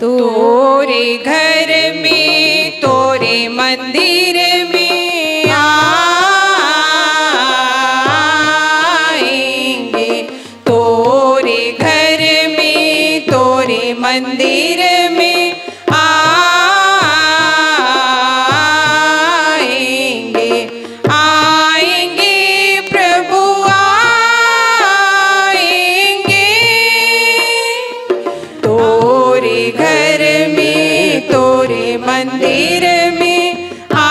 तोरे घर में तोरे मंदिर में आएंगे, तोरे घर में तोरे मंदिर में आएंगे, आएंगे प्रभु आएंगे, तोरे घर में तोरे मंदिर में आएंगे।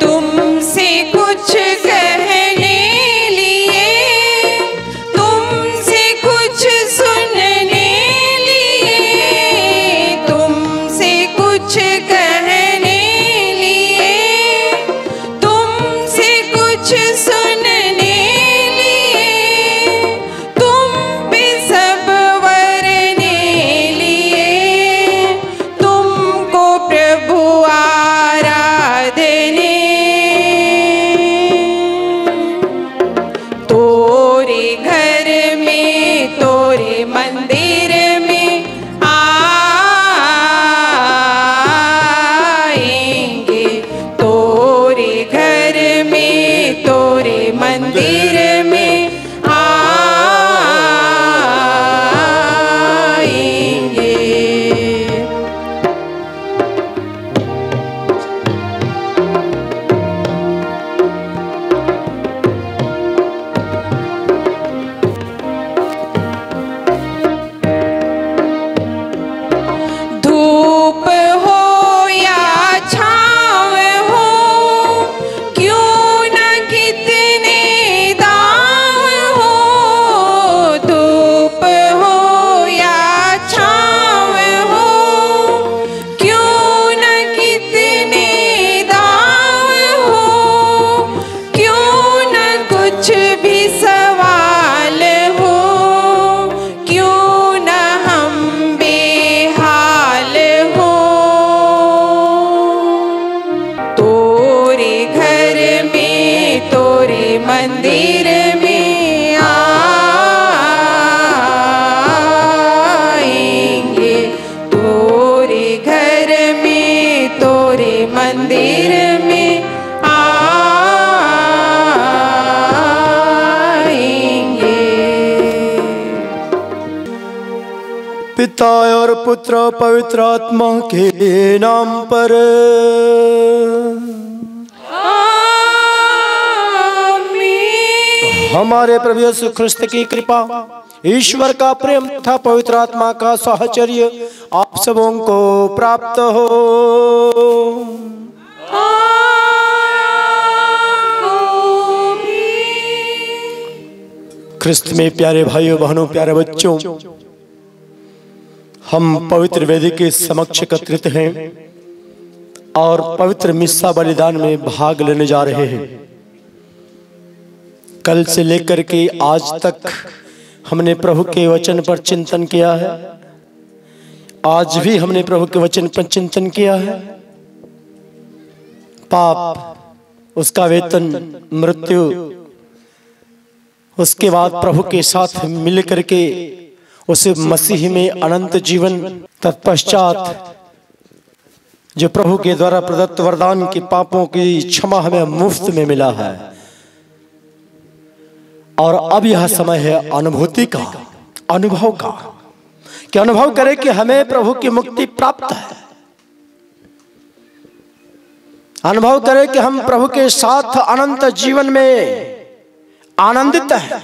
तुमसे कुछ कहने लिए, तुमसे कुछ सुनने लिए, तुमसे कुछ कहने लिए, तुमसे कुछ सुनने लिए, तुम पे सब वरने लिए, तुमको प्रभु आराधने, तोरे घर में तोरे मंदिर में आएंगे, तोरे घर में तोरे मंदिर में आएंगे। धूप हो या छाँव हो, क्यों न कितने दाम हो, धूप हो या छाँव हो, क्यों न कितने दाम हो, क्यों न कुछ भी सवाल हो, क्यों न हम बेहाल हो, तोरे घर में तोरे मंदिर में आएंगे, तोरे घर में तोरे मंदिर में आएंगे। पिता और पुत्र पवित्र आत्मा के नाम पर आमीन। हमारे प्रभु यीशु ख्रिस्त की कृपा, ईश्वर का प्रेम तथा पवित्र आत्मा का साहचर्य आप सबों को प्राप्त हो। आपको भी। ख्रिस्त में प्यारे भाइयों बहनों प्यारे बच्चों, हम पवित्र वेदी के समक्ष एकत्रित हैं और पवित्र मिस्सा बलिदान में भाग लेने जा रहे हैं। कल से लेकर के आज तक हमने प्रभु के वचन पर चिंतन किया है। आज भी हमने प्रभु के वचन पर चिंतन किया है। पाप, उसका वेतन मृत्यु, उसके बाद प्रभु के साथ मिल करके उसे मसीह में अनंत जीवन, तत्पश्चात जो प्रभु के द्वारा प्रदत्त वरदान के पापों की क्षमा हमें मुफ्त में मिला है। और अब यह समय है अनुभूति का, अनुभव का, कि अनुभव करें कि हमें प्रभु की मुक्ति प्राप्त है। अनुभव करें कि हम प्रभु के साथ अनंत जीवन में आनंदित हैं।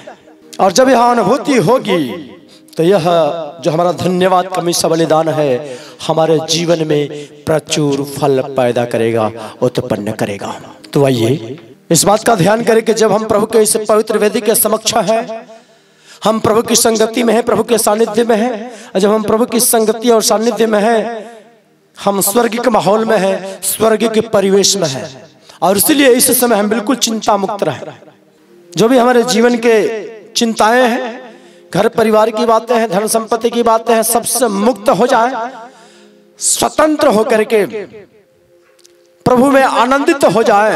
और जब यह अनुभूति होगी तो यह जो हमारा धन्यवाद का मिस्सा बलिदान है हमारे जीवन में प्रचुर फल पैदा करेगा, उत्पन्न करेगा। तो आइए इस बात का ध्यान करें कि जब हम प्रभु के इस पवित्र वेदी के समक्ष है, हम प्रभु की संगति में है, प्रभु के सानिध्य में है। और जब हम प्रभु की संगति और सानिध्य में है, हम स्वर्गिक माहौल में है, स्वर्गिक परिवेश में है। और इसलिए इस समय हम बिल्कुल चिंता मुक्त रहे। जो भी हमारे जीवन के चिंताएं हैं घर परिवार की बातें हैं, धन संपत्ति की बातें हैं, सबसे मुक्त हो जाए, स्वतंत्र होकर के प्रभु में आनंदित हो जाए।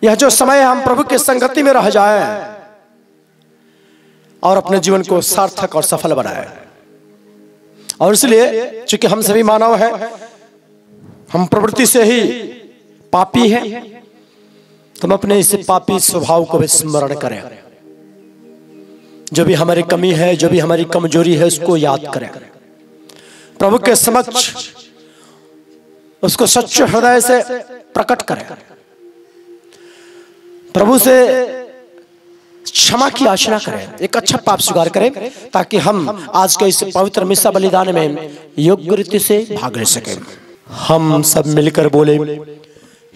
यह जो समय हम प्रभु की संगति में रह जाए और अपने जीवन को सार्थक और सफल बनाए। और इसलिए चूंकि हम सभी मानव हैं, हम प्रवृत्ति से ही पापी हैं, तो हम अपने इस पापी स्वभाव को भी स्मरण करें। जो भी हमारी कमी है, जो भी हमारी कमजोरी है, उसको याद करें, प्रभु के समक्ष उसको सच्चे हृदय से प्रकट करें, प्रभु से क्षमा की याचना करें, एक अच्छा पाप स्वीकार करें, ताकि हम आज के इस पवित्र मिसा बलिदान में योग्य रीति से भाग ले सकें। हम सब मिलकर बोले,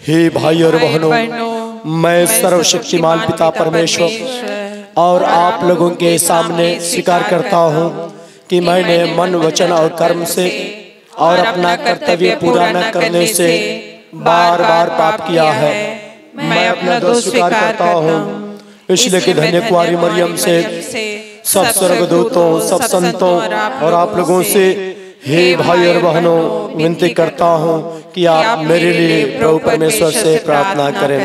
हे भाई और बहनों, मैं सर्वशक्तिमान पिता परमेश्वर और आप लोगों के सामने स्वीकार करता हूँ कि मैंने मन, वचन और कर्म से और अपना कर्तव्य पूरा न करने से बार बार पाप किया है। मैं अपना दोष स्वीकार करता हूँ, इसलिए कि धन्य कुंवारी मरियम से, सब स्वर्गदूतों, सब संतों और आप लोगों से, हे भाई और बहनों, विनती करता हूँ कि आप मेरे लिए प्रभु परमेश्वर से प्रार्थना करें।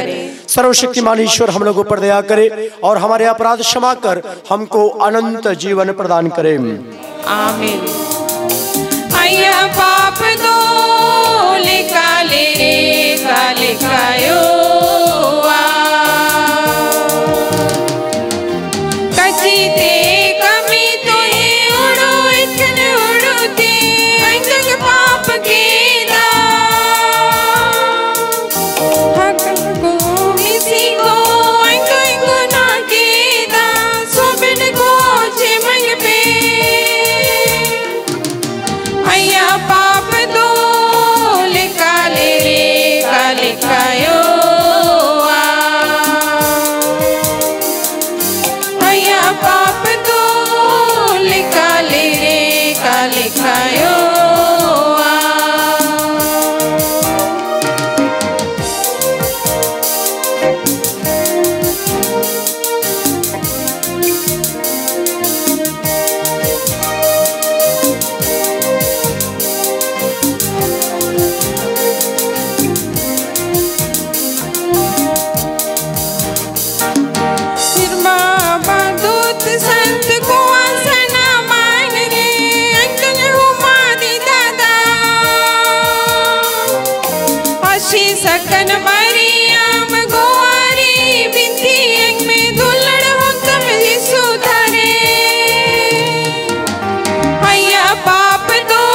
सर्वशक्तिमान ईश्वर हम लोगों पर दया करे और हमारे अपराध क्षमा कर हमको अनंत जीवन प्रदान करे। आमीन। अय्या पाप दो लिकाले लिखायो कची ते कमी तो ही उड़ो इतन उड़ोते अंतक पाप के दा हक को इसी को अंक ना के दा सोबिन को चिमंग पे अय्या पाप दो लिकाले लिखायो पाप दो लिकाले लिखायो संत को आसना मान रे अंकन हुमा दी दादा अशी सकन मरियम गोवारी बिंती एक में दुलड़ हो तम यीशु धरे अय्या पाप दो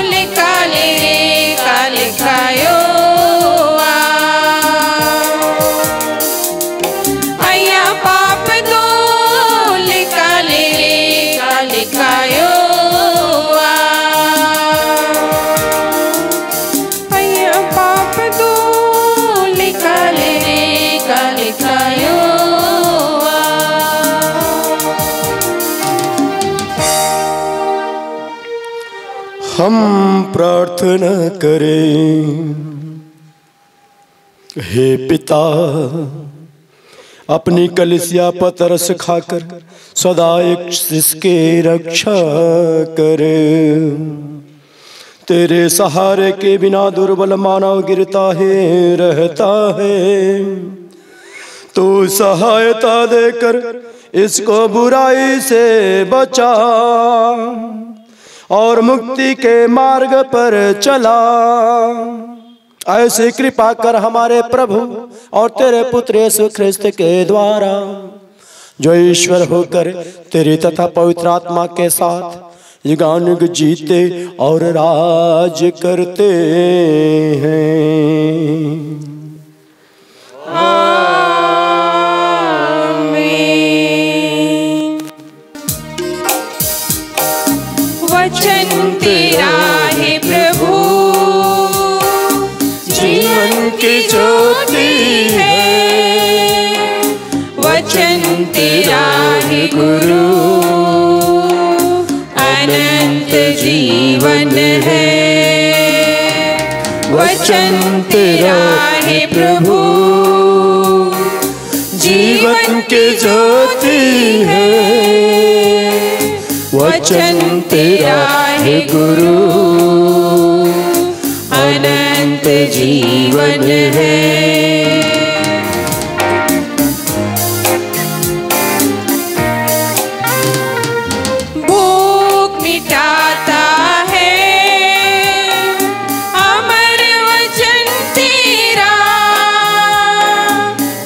लिकाले लिखायो अय्या पाप दो लिकाले लिखायो अय्या पाप दो लिकाले लिखायो हम प्रार्थना करें। हे पिता, अपनी कलीसिया पर तरस खाकर सदा इसके रक्षा करे। तेरे सहारे के बिना दुर्बल मानव गिरता है रहता है। तू सहायता देकर इसको बुराई से बचा और मुक्ति के मार्ग पर चला। ऐसी कृपा कर हमारे प्रभु और तेरे पुत्र यीशु ख्रिस्त के द्वारा, जो ईश्वर होकर तेरी तथा पवित्र आत्मा के साथ युगानुग जीते और राज करते हैं। वचन तेरा है प्रभु जीवन की ज्योति है। वचन तेरा है गुरु अनंत जीवन है। वचन तेरा है प्रभु जीवन की ज्योति वचन तेरा है गुरु, अनंत जीवन है। भूख मिटाता है अमर वचन तेरा,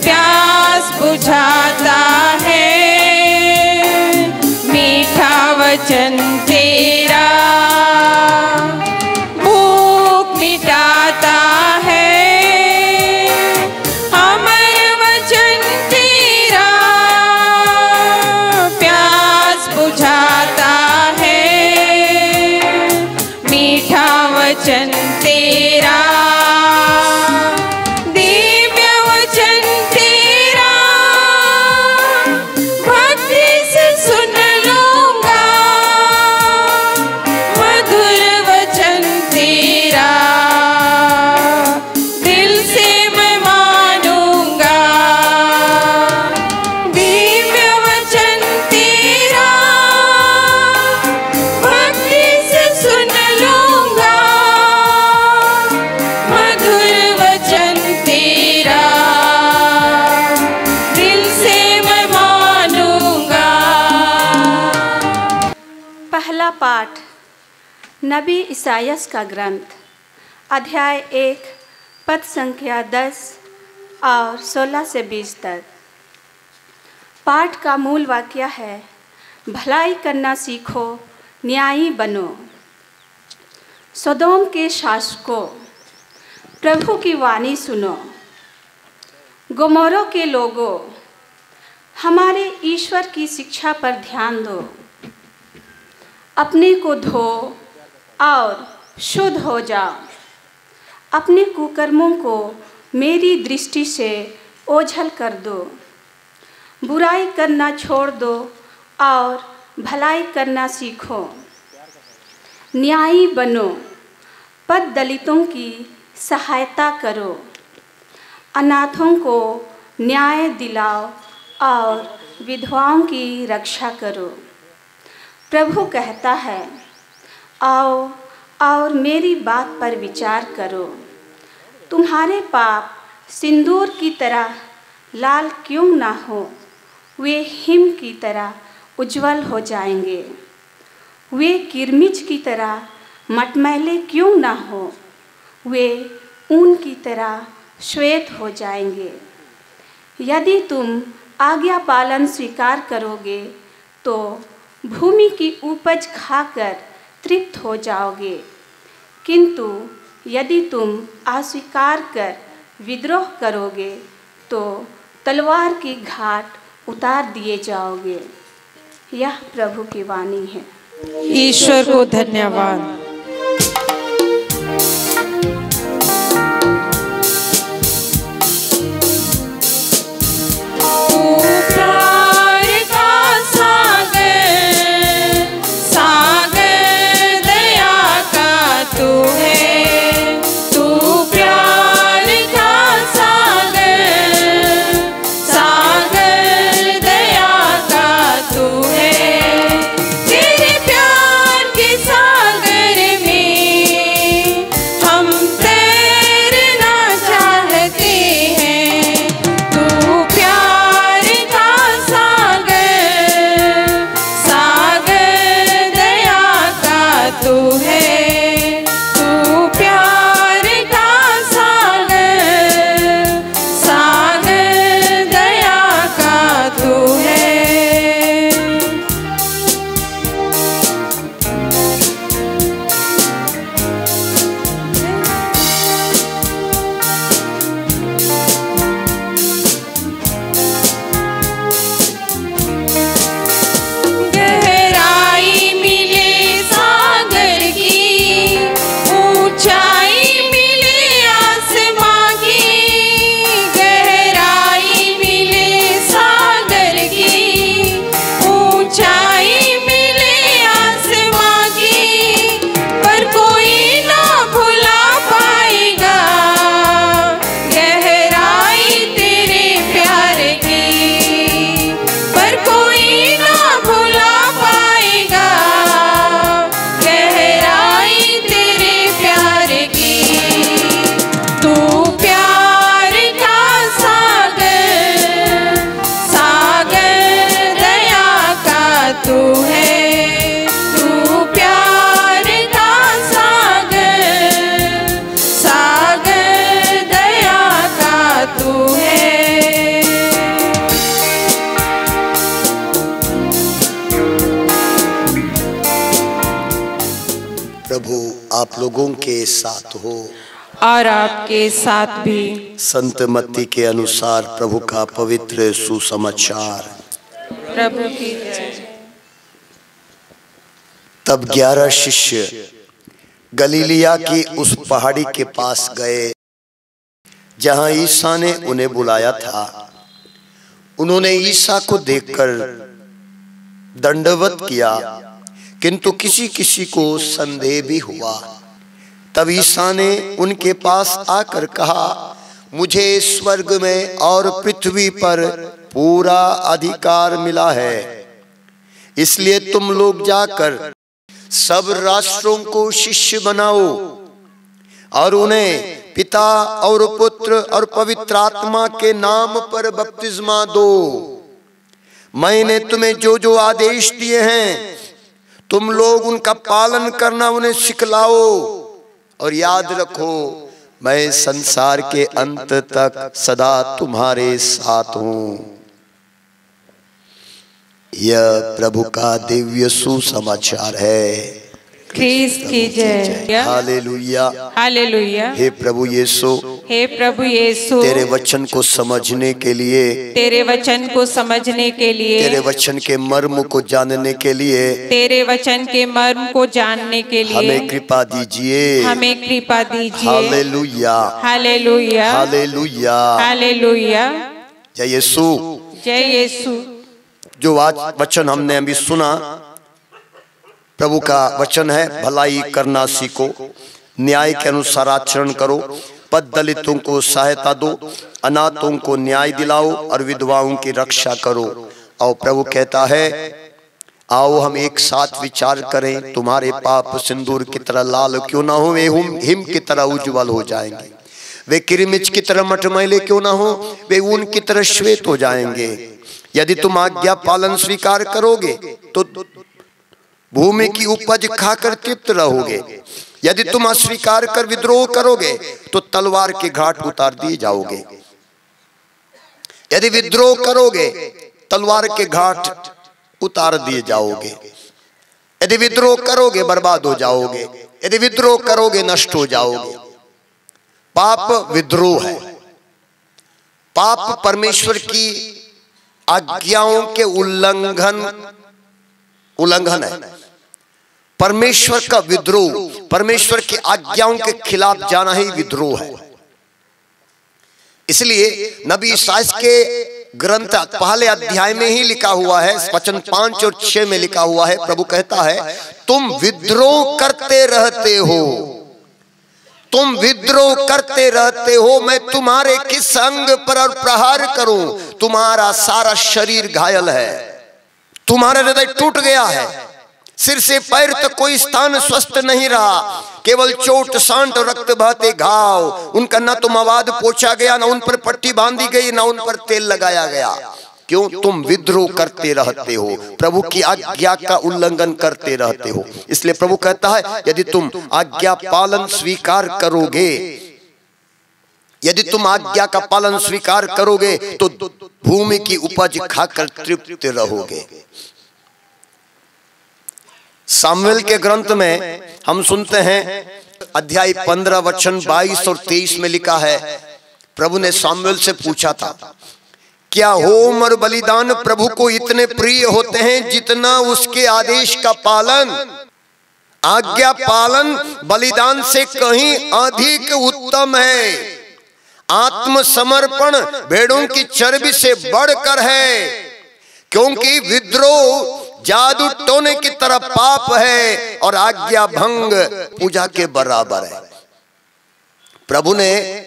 प्यास बुझाता है मीठा वचन तेरा। भूख मिटाता है अमर वचन तेरा, प्यास बुझाता है मीठा वचन तेरा। दिव्य वचन तेरा भक्ति से सुन लूंगा, मधुर वचन तेरा दिल से मैं मानूंगा। दिव्य वचन तेरा भक्ति से सुन लूंगा, मधुर वचन तेरा दिल से मैं मानूंगा। पहला पाठ नबी इसायास का ग्रंथ, अध्याय 1, पद संख्या 10 और 16 से 20 तक। पाठ का मूल वाक्य है, भलाई करना सीखो, न्यायी बनो। सदोम के शासकों, प्रभु की वाणी सुनो। गोमोरों के लोगों, हमारे ईश्वर की शिक्षा पर ध्यान दो। अपने को धो और शुद्ध हो जाओ। अपने कुकर्मों को मेरी दृष्टि से ओझल कर दो। बुराई करना छोड़ दो और भलाई करना सीखो। न्यायी बनो, पद दलितों की सहायता करो। अनाथों को न्याय दिलाओ और विधवाओं की रक्षा करो। प्रभु कहता है, आओ और मेरी बात पर विचार करो। तुम्हारे पाप सिंदूर की तरह लाल क्यों ना हो, वे हिम की तरह उज्जवल हो जाएंगे। वे किरमिच की तरह मटमैले क्यों ना हो, वे ऊन की तरह श्वेत हो जाएंगे। यदि तुम आज्ञा पालन स्वीकार करोगे तो भूमि की उपज खाकर तृप्त हो जाओगे, किंतु यदि तुम अस्वीकार कर विद्रोह करोगे तो तलवार की घाट उतार दिए जाओगे। यह प्रभु की वाणी है। ईश्वर को धन्यवाद। तेरे प्यार के सागर आप लोगों के साथ हो और आपके साथ भी। संत मत्ती के अनुसार प्रभु का पवित्र सुसमाचार। प्रभु की जय। तब 11 शिष्य गलीलिया की उस पहाड़ी के पास गए जहां ईसा ने उन्हें बुलाया था। उन्होंने ईसा को देखकर दंडवत किया, किंतु किसी किसी को संदेह भी हुआ। तब ईसा ने उनके पास आकर कहा, मुझे स्वर्ग में और पृथ्वी पर पूरा अधिकार मिला है, इसलिए तुम लोग जाकर सब राष्ट्रों को शिष्य बनाओ और उन्हें पिता और पुत्र और पवित्र आत्मा के नाम पर बपतिस्मा दो। मैंने तुम्हें जो जो आदेश दिए हैं तुम लोग उनका पालन करना, उन्हें सिखलाओ और याद रखो मैं संसार के अंत तक सदा तुम्हारे साथ हूं। यह प्रभु का दिव्य सुसमाचार है। ख्रीस्त की जय। Hallelujah hallelujah. हे प्रभु यीशु, हे प्रभु यीशु, तेरे वचन को समझने के लिए, तेरे वचन को समझने के लिए, तेरे वचन के मर्म को जानने के लिए, तेरे वचन के मर्म को जानने के लिए हमें कृपा दीजिए, हमें कृपा दीजिए। Hallelujah hallelujah hallelujah hallelujah. जय यीशु। जय यीशु। जो आज वचन हमने अभी सुना, प्रभु का वचन है, भलाई करना सीखो, न्याय के अनुसार आचरण करो, पद दलितों को सहायता दो, अनाथों को न्याय दिलाओ और विधवाओं की रक्षा करो। और प्रभु कहता है, आओ हम एक साथ विचार करें, तुम्हारे पाप सिंदूर की तरह लाल क्यों ना हो, वे हिम की तरह उज्जवल हो जाएंगे। वे किरमिच की तरह मटमैले क्यों ना हो, वे ऊन की तरह श्वेत हो जाएंगे। यदि तुम आज्ञा पालन स्वीकार करोगे तो भूमि की उपज खाकर तृप्त रहोगे। यदि तुम अस्वीकार कर विद्रोह करोगे तो तलवार के घाट उतार दिए जाओगे। यदि विद्रोह करोगे तलवार के घाट उतार दिए जाओगे। यदि विद्रोह करोगे बर्बाद हो जाओगे। यदि विद्रोह करोगे नष्ट हो जाओगे। पाप विद्रोह है। पाप परमेश्वर की आज्ञाओं के उल्लंघन है। परमेश्वर का विद्रोह, परमेश्वर की आज्ञाओं के खिलाफ जाना ही विद्रोह है। इसलिए नबी ईसाइया के ग्रंथ पहले अध्याय में ही लिखा हुआ है, वचन 5 और 6 में लिखा हुआ है, प्रभु कहता है, तुम विद्रोह करते रहते हो, तुम विद्रोह करते रहते हो, मैं तुम्हारे किस अंग पर प्रहार करूं? तुम्हारा सारा शरीर घायल है, तुम्हारा हृदय टूट गया है, सिर से पैर तक कोई स्थान स्वस्थ नहीं रहा, केवल चोट सांट और रक्त बहते घाव। उनका न तो मवाद पोंछा गया, न उन पर पट्टी बांधी गई, न उन पर तेल लगाया गया। क्यों? तुम विद्रोह करते रहते हो, प्रभु की आज्ञा का उल्लंघन करते रहते हो। इसलिए प्रभु कहता है, यदि तुम आज्ञा पालन स्वीकार करोगे, यदि तुम आज्ञा का पालन स्वीकार करोगे तो भूमि की उपज खाकर तृप्त रहोगे। सामुएल के ग्रंथ में हम सुनते हैं, अध्याय 15 वचन 22 और 23 में लिखा है, प्रभु ने सामुएल से पूछा था, क्या होम और बलिदान प्रभु को इतने प्रिय होते हैं जितना उसके आदेश का पालन? आज्ञा पालन बलिदान से कहीं अधिक उत्तम है। आत्मसमर्पण भेड़ों की चर्बी से बढ़कर है, क्योंकि विद्रोह जादू टोने की तरह पाप है और आज्ञा भंग पूजा के बराबर है। प्रभु ने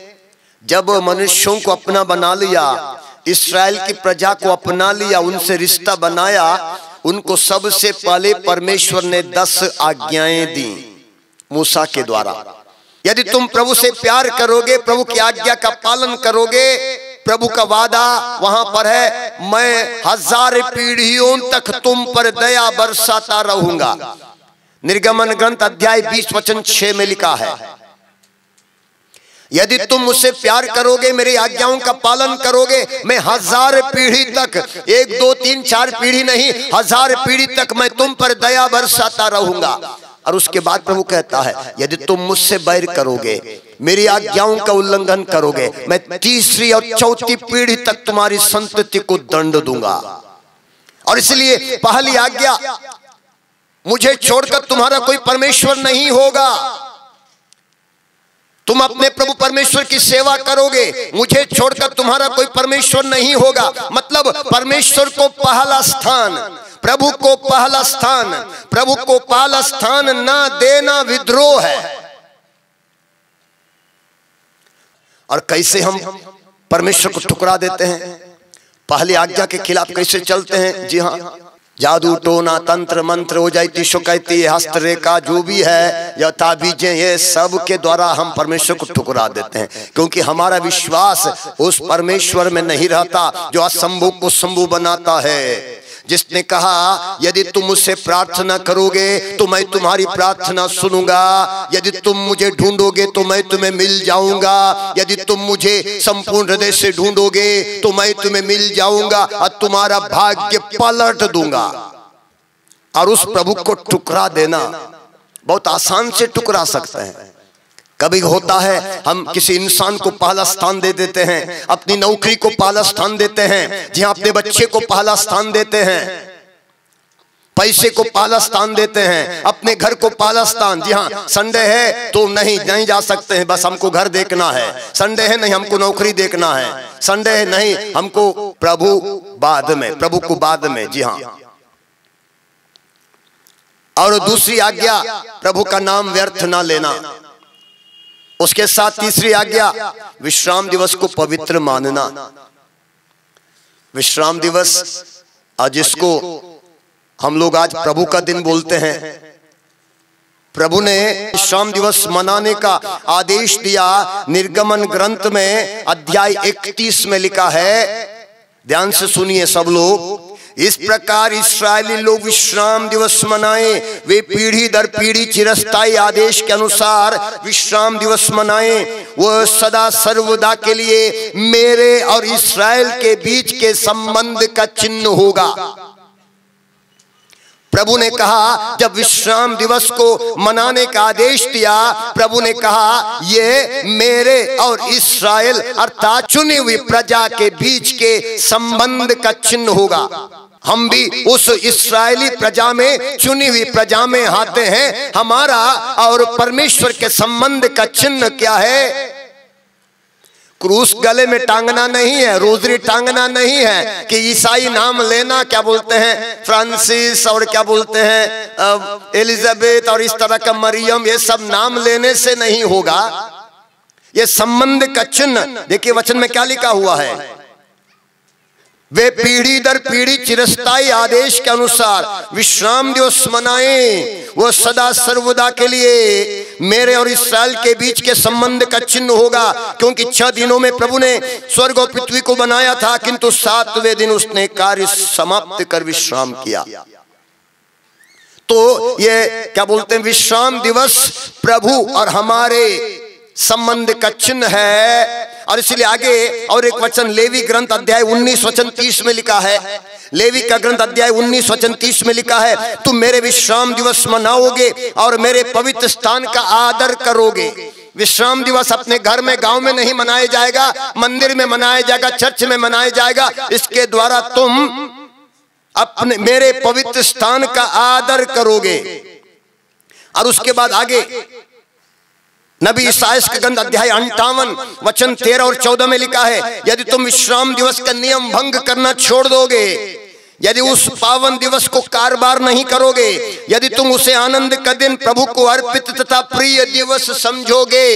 जब मनुष्यों को अपना बना लिया, इस्राएल की प्रजा को अपना लिया, उनसे रिश्ता बनाया, उनको सबसे पहले परमेश्वर ने 10 आज्ञाएं दी मूसा के द्वारा। यदि तुम प्रभु से प्यार करोगे, प्रभु की आज्ञा का पालन करोगे, प्रभु का वादा वहां पर है, मैं 1000 पीढ़ियों तक तुम पर दया बरसाता रहूंगा। निर्गमन ग्रंथ अध्याय 20 वचन 6 में लिखा है, यदि तुम मुझसे प्यार करोगे, मेरी आज्ञाओं का पालन करोगे, मैं 1000 पीढ़ी तक, 1 2 3 4 पीढ़ी नहीं, 1000 पीढ़ी तक मैं तुम पर दया बरसाता रहूंगा। और उसके बाद प्रभु कहता है यदि तुम मुझसे बैर करोगे, मेरी आज्ञाओं का उल्लंघन करोगे, मैं तीसरी और चौथी पीढ़ी तक तुम्हारी संतति को दंड दूंगा। और इसलिए पहली आज्ञा, मुझे छोड़कर तुम्हारा कोई परमेश्वर नहीं होगा। तुम अपने प्रभु परमेश्वर की सेवा करोगे, मुझे छोड़कर तुम्हारा कोई परमेश्वर नहीं होगा। मतलब परमेश्वर को पहला स्थान, प्रभु को पहला स्थान, प्रभु को पहला स्थान ना देना विद्रोह है। और कैसे हम परमेश्वर को ठुकरा देते हैं, पहली आज्ञा के खिलाफ कैसे चलते हैं। जी हाँ, जादू टोना तंत्र मंत्र हो जाती शुकैती हस्तरेखा जो भी है या ताबीजें, ये सब के द्वारा हम परमेश्वर को ठुकरा देते हैं, क्योंकि हमारा विश्वास उस परमेश्वर में नहीं रहता जो असंभव को संभव बनाता है। जिसने कहा यदि तुम मुझसे प्रार्थना करोगे तो मैं तुम्हारी प्रार्थना सुनूंगा, यदि तुम मुझे ढूंढोगे तो मैं तुम्हें मिल जाऊंगा, यदि तुम मुझे संपूर्ण हृदय से ढूंढोगे तो मैं तुम्हें मिल जाऊंगा और तुम्हारा भाग्य पलट दूंगा। और उस प्रभु को ठुकरा देना बहुत आसान से ठुकरा सकते हैं। कभी होता है हम किसी इंसान को पहला स्थान दे देते हैं, अपनी नौकरी को पहला स्थान देते हैं, जी हाँ, अपने बच्चे को पहला स्थान देते हैं, पैसे को पहला स्थान देते हैं, अपने घर को पहला स्थान। जी हाँ, संडे है तो नहीं जा सकते हैं, बस हमको घर देखना है, संडे है नहीं हमको नौकरी देखना है, संडे है नहीं हमको प्रभु बाद में, प्रभु को बाद में। जी हाँ, और दूसरी आज्ञा, प्रभु का नाम व्यर्थ ना लेना। उसके साथ तीसरी आज्ञा, विश्राम दिवस को पवित्र मानना। विश्राम दिवस जिसको हम लोग आज प्रभु का दिन बोलते हैं, प्रभु ने विश्राम दिवस मनाने का आदेश दिया। निर्गमन ग्रंथ में अध्याय 31 में लिखा है, ध्यान से सुनिए सब लोग, इस प्रकार इस्राएली लोग विश्राम दिवस मनाएं, वे पीढ़ी दर पीढ़ी चिरस्थायी आदेश के अनुसार विश्राम दिवस मनाएं। वह सदा सर्वदा के लिए मेरे और इस्राएल के बीच के संबंध का चिन्ह होगा। प्रभु ने कहा, जब विश्राम दिवस को मनाने का आदेश दिया, प्रभु ने कहा ये मेरे और इस्राएल अर्थात चुनी हुई प्रजा के बीच के संबंध का चिन्ह होगा। हम भी उस इस्राएली प्रजा में, चुनी हुई प्रजा में आते हैं। हमारा और परमेश्वर के संबंध का चिन्ह क्या है? क्रूस गले में टांगना नहीं है, रोजरी टांगना नहीं है कि ईसाई नाम लेना, क्या बोलते हैं फ्रांसिस और क्या बोलते हैं एलिजाबेथ और इस तरह का मरियम, ये सब नाम लेने से नहीं होगा। ये संबंध का चिन्ह देखिए वचन में क्या लिखा हुआ है, वे पीढ़ी दर पीढ़ी चिरस्थायी आदेश के अनुसार विश्राम दिवस मनाएं, वो सदा सर्वदा के लिए मेरे और इस्राएल के बीच के संबंध का चिन्ह होगा। क्योंकि 6 दिनों में प्रभु ने स्वर्ग और पृथ्वी को बनाया था, किंतु 7वें दिन उसने कार्य समाप्त कर विश्राम किया। तो ये क्या बोलते हैं, विश्राम दिवस प्रभु और हमारे संबंध का चिन्ह है। और इसलिए आगे और एक वचन लेवी ग्रंथ अध्याय 19 वचन 30 में लिखा है, लेवी का ग्रंथ अध्याय 19 वचन 30 में लिखा है, तुम मेरे विश्राम दिवस मनाओगे और मेरे पवित्र स्थान का आदर करोगे। विश्राम दिवस अपने घर में, गांव में नहीं मनाया जाएगा, मंदिर में मनाया जाएगा, चर्च में मनाया जाएगा। इसके द्वारा तुम अपने मेरे पवित्र स्थान का आदर करोगे। और उसके बाद आगे नबी ईसायाह का ग्रंथ अध्याय 58 वचन 13 और 14 में लिखा है, यदि तुम विश्राम दिवस का नियम भंग करना छोड़ दोगे, यदि उस पावन दिवस को कारबार नहीं करोगे, यदि तुम उसे आनंद का दिन, प्रभु को अर्पित तथा प्रिय दिवस समझोगे,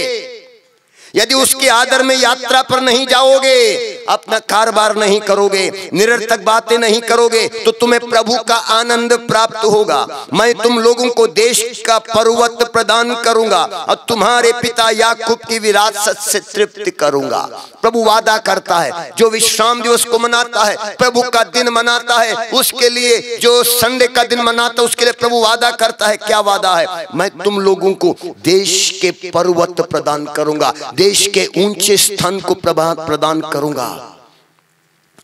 यदि उसके आदर में यात्रा पर नहीं जाओगे, अपना कारोबार नहीं करोगे, निरर्थक बातें नहीं करोगे, तो तुम्हें प्रभु का आनंद प्राप्त होगा। मैं तुम लोगों को देश का पर्वत प्रदान करूंगा और तुम्हारे पिता याकूब की विरासत से तृप्त करूंगा। प्रभु वादा करता है, जो विश्राम दिवस को मनाता है, प्रभु का दिन मनाता है, उसके लिए, जो संडे का दिन मनाता है, उसके लिए प्रभु वादा करता है। क्या वादा है? मैं तुम लोगों को देश के पर्वत प्रदान करूंगा, देश के ऊंचे स्थान को प्रदान करूंगा।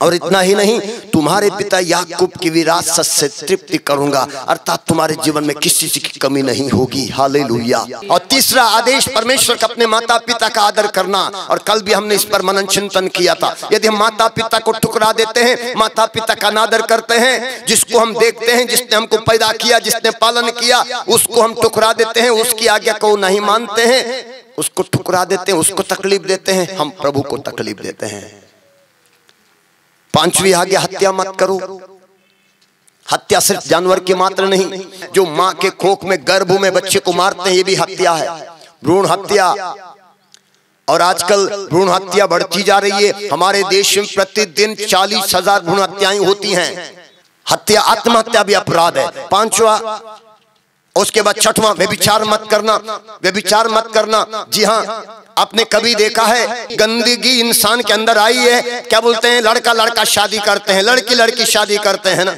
और इतना ही नहीं, तुम्हारे पिता याकूब की विरासत से तृप्ति करूंगा, अर्थात तुम्हारे जीवन में किसी चीज की कमी नहीं होगी। हालेलुया। और तीसरा आदेश परमेश्वर का अपने माता पिता का आदर करना। और कल भी हमने इस पर मनन चिंतन किया था। यदि हम माता पिता को ठुकरा देते हैं, माता पिता का अनादर करते हैं, जिसको हम देखते हैं, जिसने हमको पैदा किया, जिसने पालन किया, उसको हम ठुकरा देते हैं, उसकी आज्ञा को नहीं मानते हैं, उसको ठुकरा देते हैं, उसको तकलीफ देते हैं, हम प्रभु को तकलीफ देते हैं। पांचवी आज्ञा, हत्या मत करो। हत्या सिर्फ जानवर की मात्र नहीं, जो मां के कोख में गर्भ में बच्चे को मारते हैं, ये भी हत्या है, भ्रूण हत्या। और आजकल भ्रूण हत्या बढ़ती जा रही है। हमारे देश में प्रतिदिन 40,000 भ्रूण हत्याएं होती हैं। हत्या, आत्महत्या भी अपराध है। पांचवा, उसके बाद छठवां, व्यभिचार मत करना। व्यभिचार मत करना। जी हाँ, आपने कभी देखा है गंदगी इंसान के अंदर आई है? क्या बोलते हैं, लड़का लड़का शादी करते हैं, लड़की लड़की शादी करते हैं ना।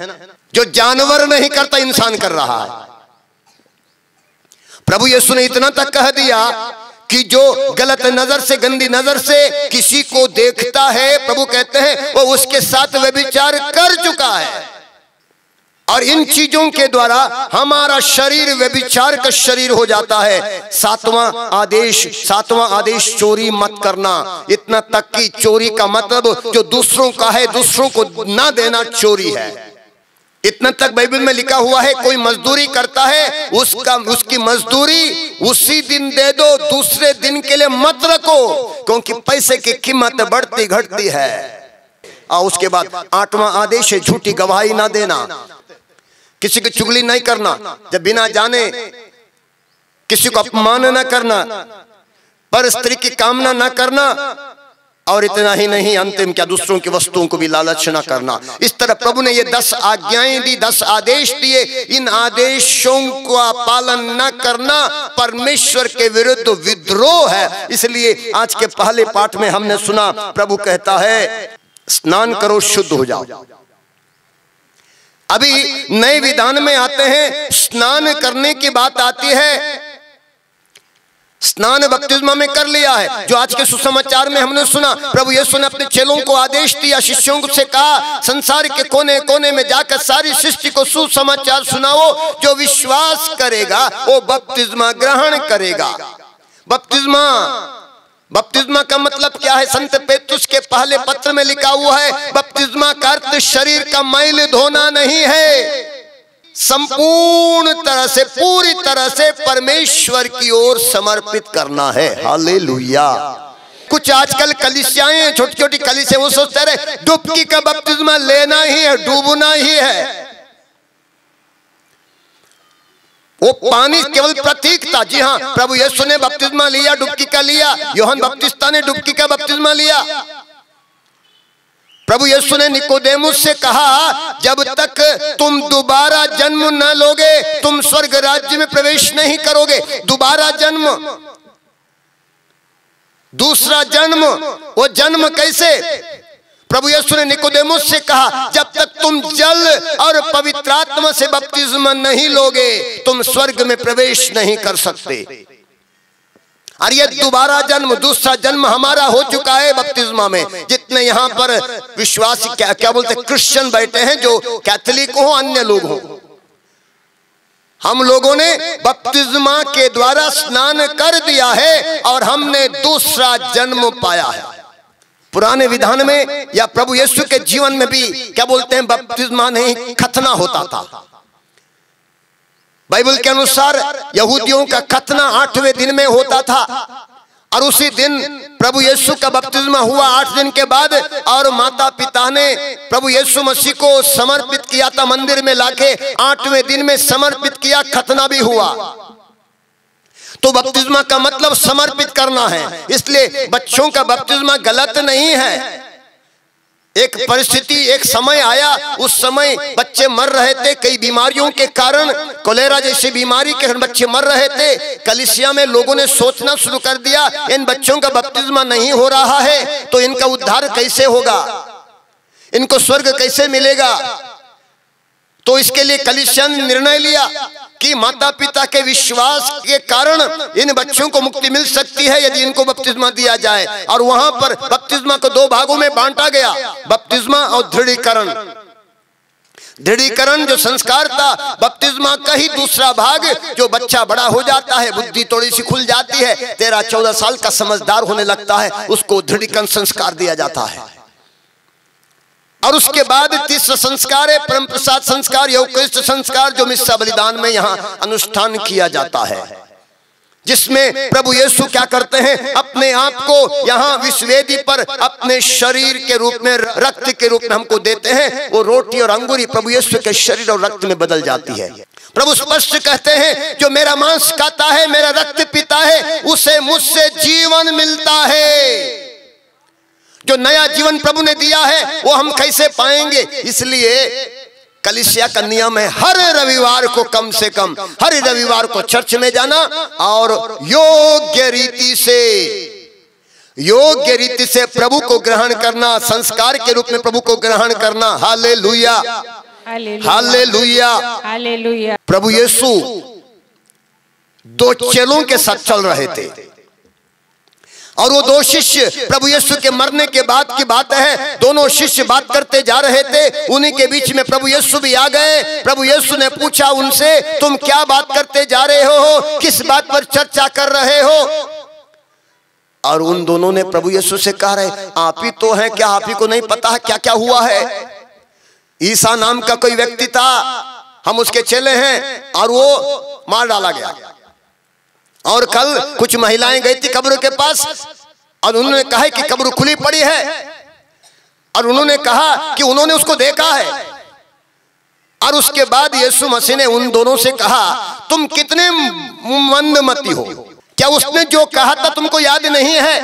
जो जानवर नहीं करता, इंसान कर रहा है। प्रभु यीशु ने इतना तक कह दिया कि जो गलत नजर से, गंदी नजर से किसी को देखता है, प्रभु कहते हैं वो उसके साथ व्यभिचार कर चुका है। और इन चीजों के द्वारा हमारा शरीर व्यभिचार का शरीर हो जाता है। सातवां आदेश, चोरी मत करना। इतना तक कि चोरी का मतलब जो दूसरों का है, दूसरों को ना देना चोरी है। इतना तक बाइबल में लिखा हुआ है, कोई मजदूरी करता है, उसकी मजदूरी उसी दिन दे दो, दूसरे दिन के लिए मत रखो, क्योंकि पैसे की कीमत बढ़ती घटती है। और उसके बाद आठवां आदेश है, झूठी गवाही ना देना। किसी की चुगली नहीं करना, जब बिना जाने किसी को अपमान न करना, पर स्त्री की कामना न करना। और इतना ही नहीं, अंतिम क्या, दूसरों की वस्तुओं को भी लालच न करना। इस तरह प्रभु ने ये 10 आज्ञाएं दी, 10 आदेश दिए। इन आदेशों का पालन न करना परमेश्वर के विरुद्ध विद्रोह है। इसलिए आज के पहले पाठ में हमने सुना, प्रभु कहता है स्नान करो, शुद्ध हो जाओ। अभी नए विधान में आते हैं, स्नान करने की बात आती है। स्नान बपतिस्मा में कर लिया है, जो आज के सुसमाचार में हमने सुना। प्रभु यीशु ने अपने चेलों को आदेश दिया, शिष्यों से कहा, संसार के कोने कोने में जाकर सारी सृष्टि को सुसमाचार सुनाओ। जो विश्वास करेगा वो बपतिस्मा ग्रहण करेगा। बपतिस्मा का मतलब क्या है? संत पेतरुस के पहले पत्र में लिखा हुआ है, बपतिस्मा का अर्थ शरीर का मैल धोना नहीं है, संपूर्ण तरह से, पूरी तरह से परमेश्वर की ओर समर्पित करना है। हालेलुया। कुछ आजकल कलीसियाएं, छोटी छोटी कलीसियां, वो सोचते रहे डुबकी का बपतिस्मा लेना ही है, डूबना ही है। वो पानी केवल प्रतीक था। जी हाँ, प्रभु यीशु ने बपतिस्मा लिया, डुबकी का लिया। यूहन्ना बपतिस्ता ने डुबकी का बपतिस्मा लिया। प्रभु यीशु ने निकोदेमुस से कहा, जब तक तुम दोबारा जन्म न लोगे, तुम स्वर्ग राज्य में प्रवेश नहीं करोगे। दोबारा जन्म, दूसरा जन्म, वो जन्म कैसे? प्रभु यीशु ने निकोदेमुस से कहा, जब तक तुम जल और पवित्र आत्मा से बपतिस्मा नहीं लोगे, तुम स्वर्ग में प्रवेश नहीं कर सकते। और ये दोबारा जन्म, दूसरा जन्म हमारा हो चुका है बपतिस्मा में। जितने यहाँ पर विश्वासी, क्या बोलते, क्रिश्चियन बैठे हैं, जो कैथोलिक हो, अन्य लोग हो, हम लोगों ने बपतिस्मा के द्वारा स्नान कर दिया है और हमने दूसरा जन्म पाया है। पुराने विधान में या प्रभु यीशु के जीवन में भी क्या बोलते हैं, बपतिस्मा नहीं, खतना होता था। बाइबल के अनुसार यहूदियों का खतना 8वें दिन में होता था। और उसी दिन प्रभु यीशु का बपतिस्मा हुआ 8 दिन के बाद। और माता पिता ने प्रभु यीशु मसीह को समर्पित किया था, मंदिर में लाके 8वें दिन में समर्पित किया, खतना भी हुआ। तो बपतिस्मा का मतलब समर्पित करना है। इसलिए बच्चों का बपतिस्मा गलत नहीं है। एक परिस्थिति, एक समय आया, उस समय बच्चे मर रहे थे कई बीमारियों के कारण, कोलेरा जैसी बीमारी के कारण बच्चे मर रहे थे। कलीसिया में लोगों ने सोचना शुरू कर दिया, इन बच्चों का बपतिस्मा नहीं हो रहा है तो इनका उद्धार कैसे होगा, इनको स्वर्ग कैसे मिलेगा। तो इसके लिए कलीसिया ने निर्णय लिया कि माता पिता के विश्वास के कारण इन बच्चों को मुक्ति मिल सकती है यदि इनको बपतिस्मा दिया जाए। और वहां पर बपतिस्मा को दो भागों में बांटा गया, बपतिस्मा और दृढ़ीकरण। दृढ़ीकरण जो संस्कार था, बपतिस्मा का ही दूसरा भाग जो बच्चा बड़ा हो जाता है, बुद्धि थोड़ी सी खुल जाती है, 13-14 साल का समझदार होने लगता है, उसको दृढ़ीकरण संस्कार दिया जाता है। और उसके बाद तीसरा संस्कार है परम प्रसाद संस्कार, यूकरिस्ट संस्कार, जो मिस्सा बलिदान में यहाँ अनुष्ठान किया जाता है, जिसमें प्रभु यीशु क्या करते हैं, अपने आप को यहाँ विश्ववेदी पर अपने शरीर के रूप में, रक्त के रूप में हमको देते हैं। वो रोटी और अंगूरी प्रभु यीशु के शरीर और रक्त में बदल जाती है। प्रभु स्पष्ट कहते हैं, जो मेरा मांस खाता है, मेरा रक्त पीता है, उसे मुझसे जीवन मिलता है। जो नया जीवन प्रभु ने दिया है वो हम कैसे पाएंगे? इसलिए कलीसिया का नियम है हर रविवार को, कम से कम हर रविवार को चर्च में जाना और योग्य रीति से प्रभु को ग्रहण करना, संस्कार के रूप में प्रभु को ग्रहण करना। Hallelujah, hallelujah, hallelujah. प्रभु यीशु दो चेलों के साथ चल रहे थे और वो दो शिष्य, प्रभु यीशु के मरने के बाद की बात है, दोनों शिष्य बात करते जा रहे थे। उन्हीं के बीच में प्रभु यीशु भी आ गए। प्रभु यीशु ने पूछा उनसे, तुम क्या बात करते जा रहे हो, किस बात पर चर्चा कर रहे हो? और उन दोनों ने प्रभु यीशु से कहा, रहे आप ही तो हैं, क्या आप ही को नहीं पता है क्या क्या हुआ है? ईसा नाम का कोई व्यक्ति था, हम उसके चेले हैं और वो मार डाला गया। और कल कुछ महिलाएं गई थी कब्र के पास और उन्होंने कहा कि कब्र खुली पड़ी है, और उन्होंने कहा कि उन्होंने उसको देखा है। और उसके बाद यीशु मसीह ने उन दोनों से कहा, तुम कितने मंदमती हो, क्या उसने जो कहा था तुमको याद नहीं है?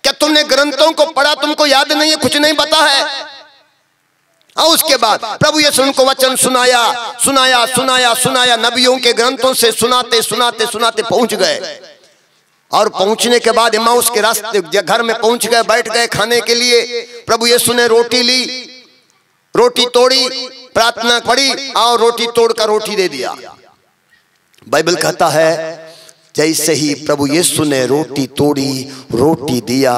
क्या तुमने ग्रंथों को पढ़ा, तुमको याद नहीं है, कुछ नहीं पता है? और उसके बाद प्रभु यीशु उनको वचन सुनाया, सुनाया, सुनाया, सुनाया, नबियों के ग्रंथों से सुनाते सुनाते सुनाते पहुंच गए। और पहुंचने के बाद इम्माउस के रास्ते घर में पहुंच गए, बैठ गए खाने के लिए। प्रभु यीशु ने रोटी ली, रोटी तोड़ी, प्रार्थना पढ़ी और रोटी तोड़कर रोटी दे दिया। बाइबल कहता है जैसे ही प्रभु यीशु ने रोटी तोड़ी, रोटी दिया,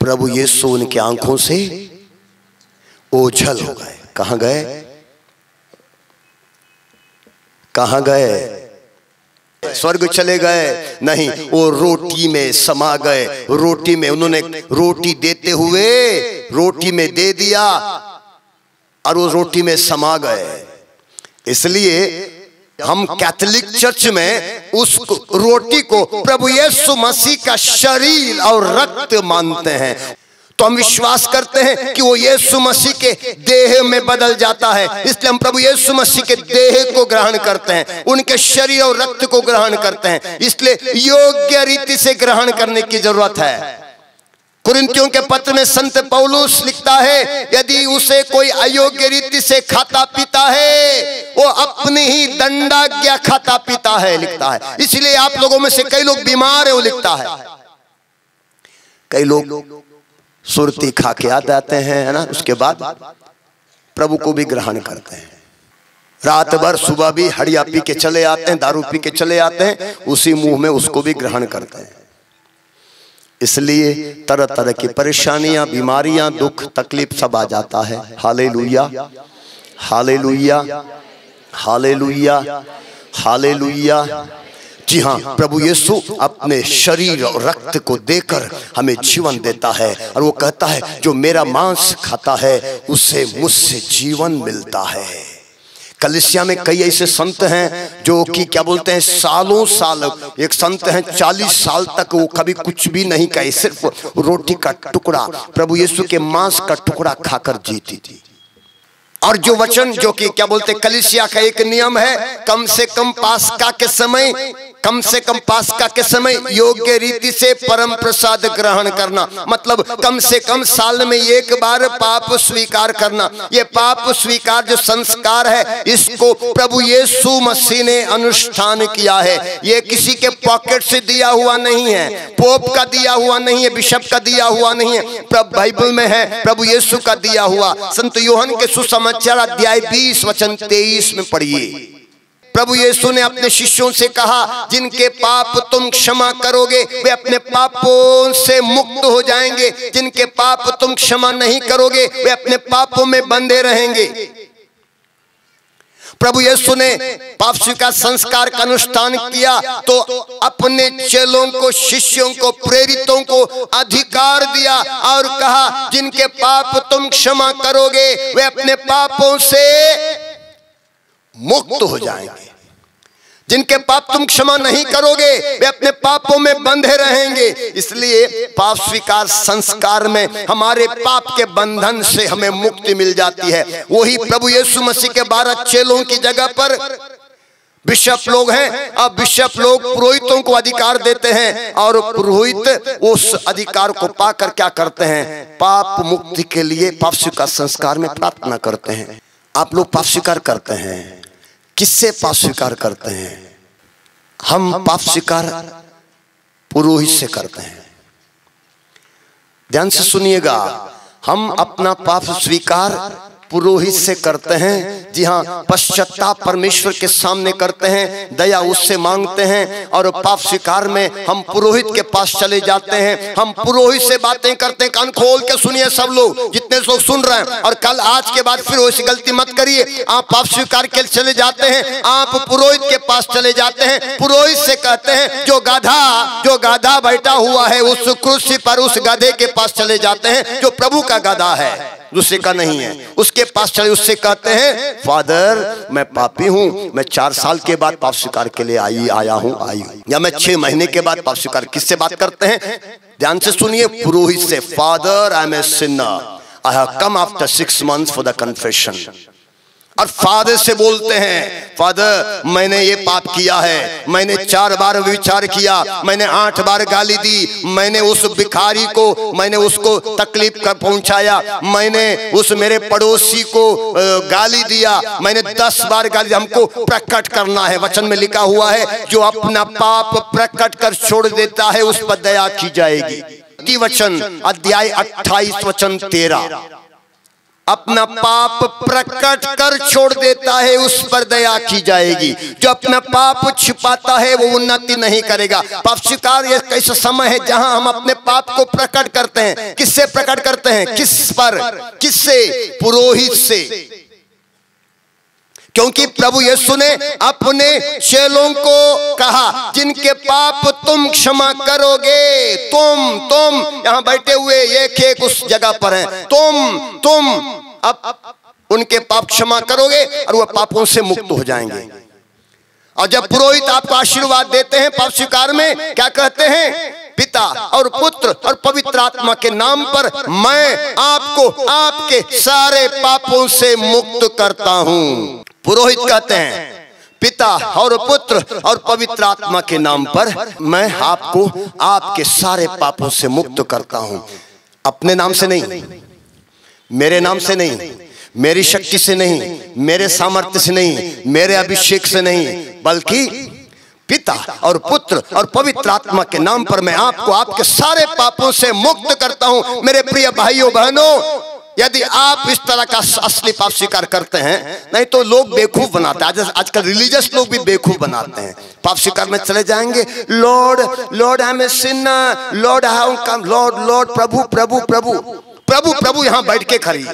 प्रभु यीशु उनकी आंखों से ओझल हो गए। कहां गए? कहां गए? स्वर्ग चले गए? नहीं, वो रोटी में समा गए। रोटी में उन्होंने रोटी देते हुए रोटी में दे दिया और वो रोटी में समा गए। इसलिए हम कैथोलिक चर्च में उस रोटी को प्रभु यीशु मसीह का शरीर और रक्त मानते हैं। तो हम विश्वास करते हैं कि वो यीशु मसीह के देह में बदल जाता है, इसलिए हम प्रभु यीशु मसीह के देह को ग्रहण करते हैं, उनके शरीर और रक्त को ग्रहण करते हैं। इसलिए योग्य रीति से ग्रहण करने की जरूरत है। कुरिन्थियों के पत्र में संत पौलुस लिखता है, यदि उसे कोई अयोग्य रीति से खाता पीता है, वो अपनी ही दंडाज्ञा खाता पीता है, लिखता है। इसलिए आप लोगों में से कई लोग बीमार है, वो लिखता है। कई लोग सुरती खा के आ जाते हैं, है ना, उसके बाद प्रभु को भी ग्रहण करते हैं। रात भर सुबह भी हड़िया पी के चले आते हैं, दारू पी के चले आते हैं, उसी मुंह में उसको भी ग्रहण करते हैं। इसलिए तरह तरह की परेशानियां, बीमारियां, दुख, तकलीफ सब आ जाता है। Hallelujah, hallelujah, hallelujah, hallelujah. जी हाँ, प्रभु यीशु अपने शरीर और रक्त को देकर हमें जीवन देता है और वो कहता है जो मेरा मांस खाता है उसे मुझसे जीवन मिलता है। कलीसिया में कई ऐसे संत हैं जो कि क्या बोलते हैं, सालों साल, एक संत हैं 40 साल तक वो कभी कुछ भी नहीं कहे, सिर्फ रोटी का टुकड़ा, प्रभु यीशु के मांस का टुकड़ा खाकर जीती थी। और जो वचन जो कि क्या बोलते, कलीसिया का एक नियम है, कम से कम पास्का के समय, कम से कम पास्का के समय योग्य रीति से परम प्रसाद ग्रहण करना, मतलब कम से कम साल में एक बार पाप स्वीकार करना। ये पाप स्वीकार जो संस्कार है, इसको प्रभु यीशु मसीह ने अनुष्ठान किया है। ये किसी के पॉकेट से दिया हुआ नहीं है, पोप का दिया हुआ नहीं है, बिशप का दिया हुआ नहीं है, बाइबल में है, प्रभु यीशु का दिया हुआ। संत यूहन्ना के सुसमाचार अध्याय 20 वचन 23 में पढ़िए। प्रभु यीशु ने अपने शिष्यों से कहा, जिनके पाप तुम क्षमा करोगे वे अपने पापों से मुक्त हो जाएंगे, जिनके पाप तुम क्षमा नहीं करोगे वे अपने पापों में बंधे रहेंगे। प्रभु यीशु ने पाप स्वीकार संस्कार का अनुष्ठान किया तो अपने चेलों को, शिष्यों को, प्रेरितों को अधिकार दिया और कहा, जिनके पाप तुम क्षमा करोगे वे अपने पापों से मुक्त हो जाएंगे, जिनके पाप तुम क्षमा नहीं करोगे वे अपने पापों में बंधे रहेंगे। इसलिए पाप स्वीकार संस्कार में हमारे पाप के बंधन से हमें मुक्ति मिल जाती है। वही प्रभु यीशु मसीह के 12 चेलों की जगह पर बिशप लोग हैं। अब बिशप लोग पुरोहितों को अधिकार देते हैं और पुरोहित उस अधिकार को पाकर क्या करते हैं, पाप मुक्ति के लिए पाप स्वीकार संस्कार में प्रार्थना करते हैं। आप लोग पाप स्वीकार करते हैं, किससे पाप स्वीकार करते हैं? हम पाप स्वीकार पुरोहित से करते हैं। ध्यान से सुनिएगा, हम अपना पाप स्वीकार पुरोहित से करते हैं। जी हाँ, पश्चाताप परमेश्वर के सामने करते हैं, दया उससे मांगते हैं और पाप स्वीकार में हम पुरोहित के पास चले जाते हैं। हम पुरोहित से बातें करते हैं। कान खोल के सुनिए सब लोग, जितने लोग सुन रहे हैं, और कल आज के बाद फिर वैसी गलती मत करिए। आप पाप स्वीकार के चले जाते हैं, आप पुरोहित के पास चले जाते हैं, पुरोहित से कहते हैं, जो गाधा बैठा हुआ है उस कुर्सी पर, उस गधे के पास चले जाते हैं जो प्रभु का गधा है, दूसरे का नहीं है। उसके पास चले, उससे कहते हैं, फादर मैं पापी हूँ, मैं 4 साल के बाद पाप स्वीकार के लिए आया हूँ, या मैं 6 महीने के बाद पाप स्वीकार। किससे बात करते हैं? ध्यान से सुनिए, पुरोहित से। Father I am a sinner, I have come after 6 months for the confession. और फादर से बोलते हैं, फादर मैंने ये पाप किया है, मैंने 4 बार विचार किया, मैंने 8 बार गाली दी, मैंने उस भिखारी को, मैंने उसको तकलीफ कर पहुंचाया, मैंने उस मेरे पड़ोसी को गाली दिया, मैंने 10 बार गाली। हमको प्रकट करना है। वचन में लिखा हुआ है, जो अपना पाप प्रकट कर छोड़ देता है उस पर दया की जाएगी। वचन अध्याय 28 वचन 13, अपना पाप प्रकट कर छोड़ देता है उस पर दया की जाएगी। जो अपना पाप छिपाता है वो उन्नति नहीं करेगा। पाप स्वीकार एक ऐसा समय है जहां हम अपने पाप को प्रकट करते हैं। किससे प्रकट करते हैं? किस पर? किससे? पुरोहित से। क्योंकि प्रभु यीशु ने अपने चेलों को कहा, जिनके पाप तुम क्षमा करोगे, तुम यहां बैठे हुए एक उस जगह पर हैं, तुम अब उनके पाप क्षमा करोगे और वह पापों से मुक्त हो जाएंगे। और जब पुरोहित आपको आशीर्वाद देते हैं पाप स्वीकार में, क्या कहते हैं? पिता और पुत्र और पवित्र आत्मा के नाम पर मैं आपको आपके सारे पापों से मुक्त करता हूं। पुरोहित कहते हैं, पिता और पुत्र और पवित्र आत्मा के नाम पर मैं आपको आपके सारे पापों से मुक्त करता हूं। अपने नाम से नहीं, मेरे नाम से नहीं, मेरी शक्ति से नहीं, मेरे सामर्थ्य से नहीं, मेरे अभिषेक से नहीं, बल्कि पिता और पुत्र और पवित्र आत्मा के नाम पर मैं आपको आपके सारे पापों से मुक्त करता हूं। मेरे प्रिय भाइयों बहनों, यदि आप इस तरह का असली पाप स्वीकार करते हैं, नहीं तो लोग बेवकूफ बनाते हैं। आजकल रिलीजियस लोग भी बेवकूफ बनाते हैं। पाप स्वीकार में चले जाएंगे, Lord I am a sinner, Lord I have come, Lord प्रभु प्रभु प्रभु प्रभु प्रभु यहां बैठ के करिए,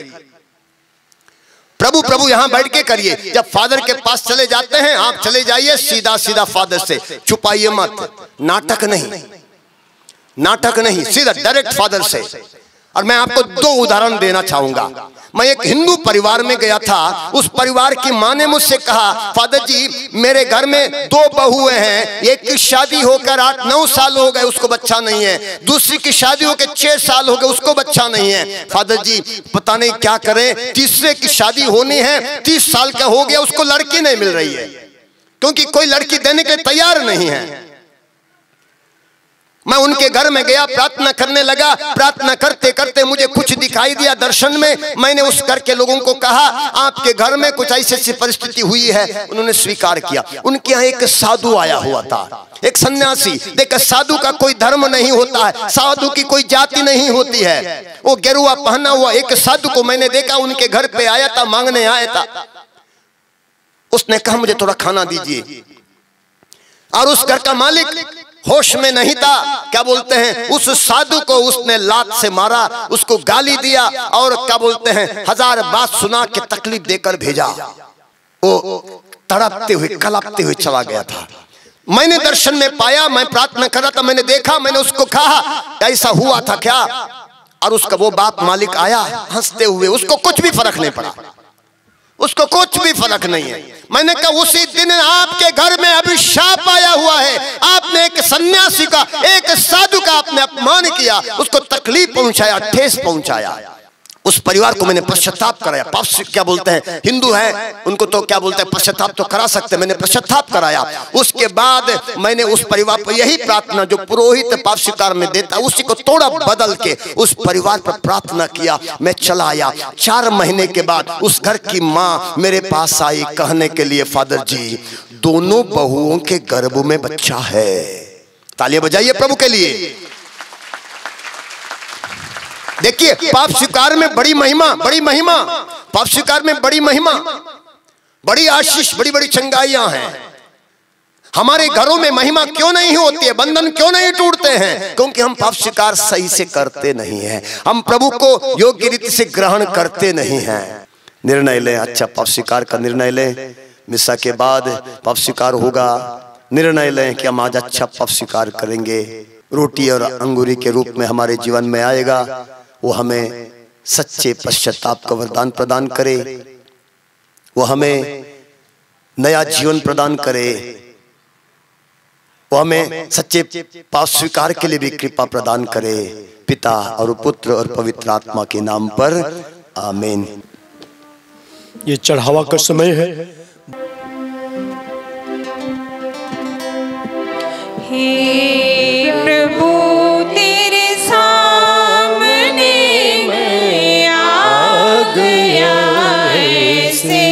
प्रभु प्रभु यहां बैठ के करिए। जब फादर के पास चले जाते हैं, आप चले जाइए सीधा सीधा फादर से, छुपाइए मत, नाटक नहीं, सीधा डायरेक्ट फादर से। और मैं आपको 2 उदाहरण देना चाहूंगा। मैं एक हिंदू परिवार में गया था। उस परिवार की मां ने मुझसे कहा, फादर जी मेरे घर में 2 बहुएं हैं, एक की शादी होकर 8-9 साल हो गए, उसको बच्चा नहीं है, दूसरी की शादी होकर 6 साल हो गए, उसको बच्चा नहीं है। फादर जी पता नहीं क्या करें, तीसरे की शादी होनी है, 30 साल का हो गया, उसको लड़की नहीं मिल रही है, क्योंकि कोई लड़की देने के लिए तैयार नहीं है। मैं उनके घर में गया, प्रार्थना करने लगा। प्रार्थना करते करते मुझे कुछ दिखाई दिया दर्शन में। मैंने उस घर के लोगों को कहा, आपके घर में कुछ ऐसी परिस्थिति हुई है। उन्होंने स्वीकार किया। उनके यहाँ एक साधु आया हुआ था, एक सन्यासी। देखा, साधु का कोई धर्म नहीं होता है, साधु की कोई जाति नहीं होती है। वो गेरुआ पहना हुआ एक साधु को मैंने देखा, उनके घर पे आया था, मांगने आया था। उसने कहा मुझे थोड़ा खाना दीजिए। और उस घर का मालिक होश में नहीं था, क्या बोलते हैं, उस साधु को उसने लात से मारा, उसको गाली दिया और क्या बोलते हैं 1000 बात सुना के तकलीफ देकर भेजा। वो तड़पते हुए कलपते हुए चला गया था। मैंने दर्शन में पाया, मैं प्रार्थना कर रहा था, मैंने देखा, मैंने उसको कहा ऐसा हुआ था क्या, और उसका वो बाप मालिक आया हंसते हुए, उसको कुछ भी फर्क नहीं पड़ा, उसको कुछ भी फर्क नहीं है। मैंने कहा उसी दिन आपके घर में अभिशाप आया हुआ है, आपने एक सन्यासी का, एक साधु का आपने अपमान किया, उसको तकलीफ पहुंचाया, ठेस पहुंचाया। उस परिवार को मैंने पश्चाताप कराया। पाप से क्या बोलते हैं, हिंदू हैं उनको तो क्या बोलते हैं पश्चाताप तो करा सकते, मैंने पश्चाताप कराया। उसके बाद मैंने उस परिवार पर यही प्रार्थना जो पुरोहित पाप स्वीकार में देता उसी को थोड़ा बदल के उस परिवार पर प्रार्थना किया। मैं चला आया। 4 महीने के बाद उस घर की माँ मेरे पास आई कहने के लिए, फादर जी दोनों बहुओं के गर्भ में बच्चा है। तालियां बजाइए प्रभु के लिए। देखिए पाप स्वीकार में बड़ी महिमा, बड़ी महिमा, पाप स्वीकार में बड़ी महिमा, बड़ी आशीष, बड़ी बड़ी चंगाइयां हैं। हमारे घरों में महिमा क्यों नहीं होती है, बंधन क्यों नहीं टूटते हैं? क्योंकि हम पाप स्वीकार सही से करते नहीं हैं, हम प्रभु को योग्य रीति से ग्रहण करते नहीं हैं। निर्णय लें, अच्छा पाप स्वीकार का निर्णय लें। मिसा के बाद पाप स्वीकार होगा, निर्णय लें कि हम आज अच्छा पाप स्वीकार करेंगे। रोटी और अंगूरी के रूप में हमारे जीवन में आएगा, वो हमें सच्चे पश्चाताप का वरदान प्रदान करे, वो हमें नया जीवन प्रदान करे, वो हमें सच्चे पाप स्वीकार के लिए भी कृपा प्रदान करे। पिता और पुत्र और पवित्र आत्मा के नाम पर आमीन। ये चढ़ावा का समय है। हे प्रभु तेरे सामने मैं आ गया ऐसे,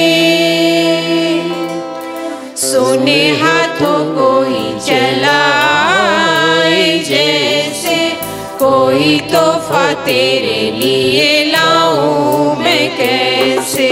सोने हाथों को ही चलाए जैसे, कोई तोहफा तेरे लिए लाऊं मैं कैसे।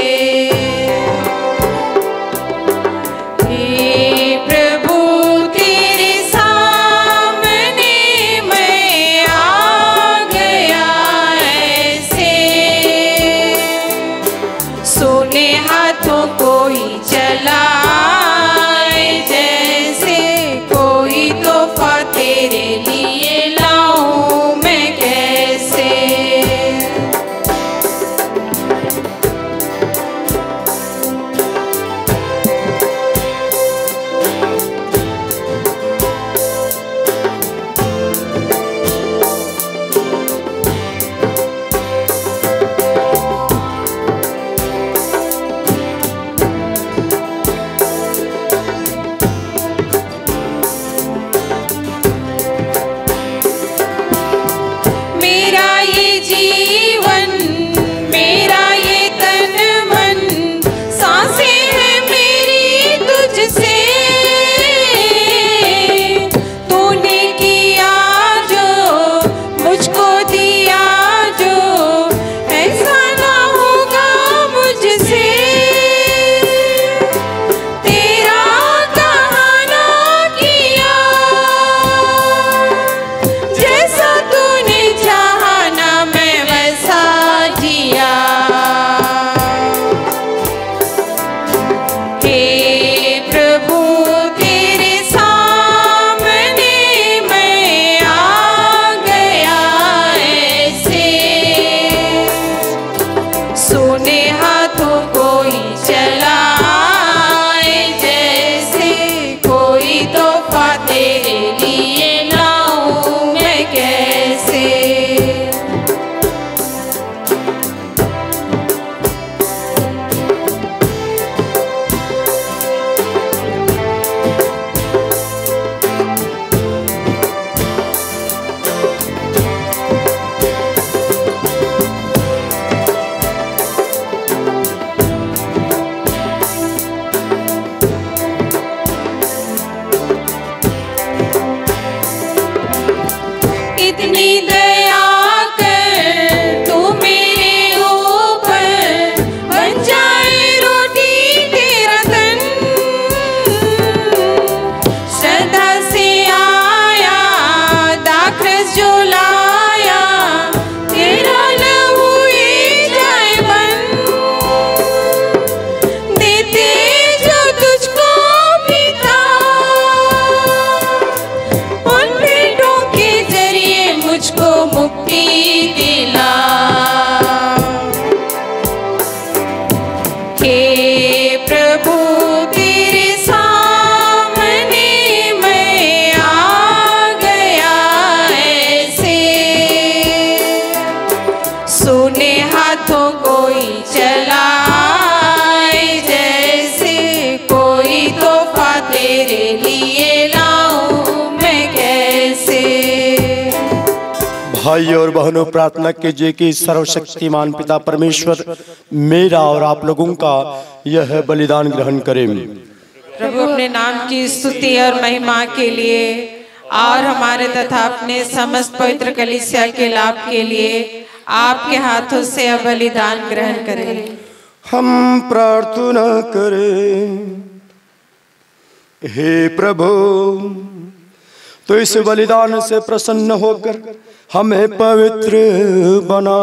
भाई और बहनों, प्रार्थना कीजिए कि सर्वशक्तिमान पिता परमेश्वर मेरा और आप लोगों का यह बलिदान ग्रहण करें। प्रभु अपने नाम की स्तुति और महिमा के लिए और हमारे तथा अपने समस्त पवित्र कलीसिया के लाभ के लिए आपके हाथों से यह बलिदान ग्रहण करें। हम प्रार्थना करें। हे प्रभु, तो इस बलिदान से प्रसन्न होकर हमें पवित्र बना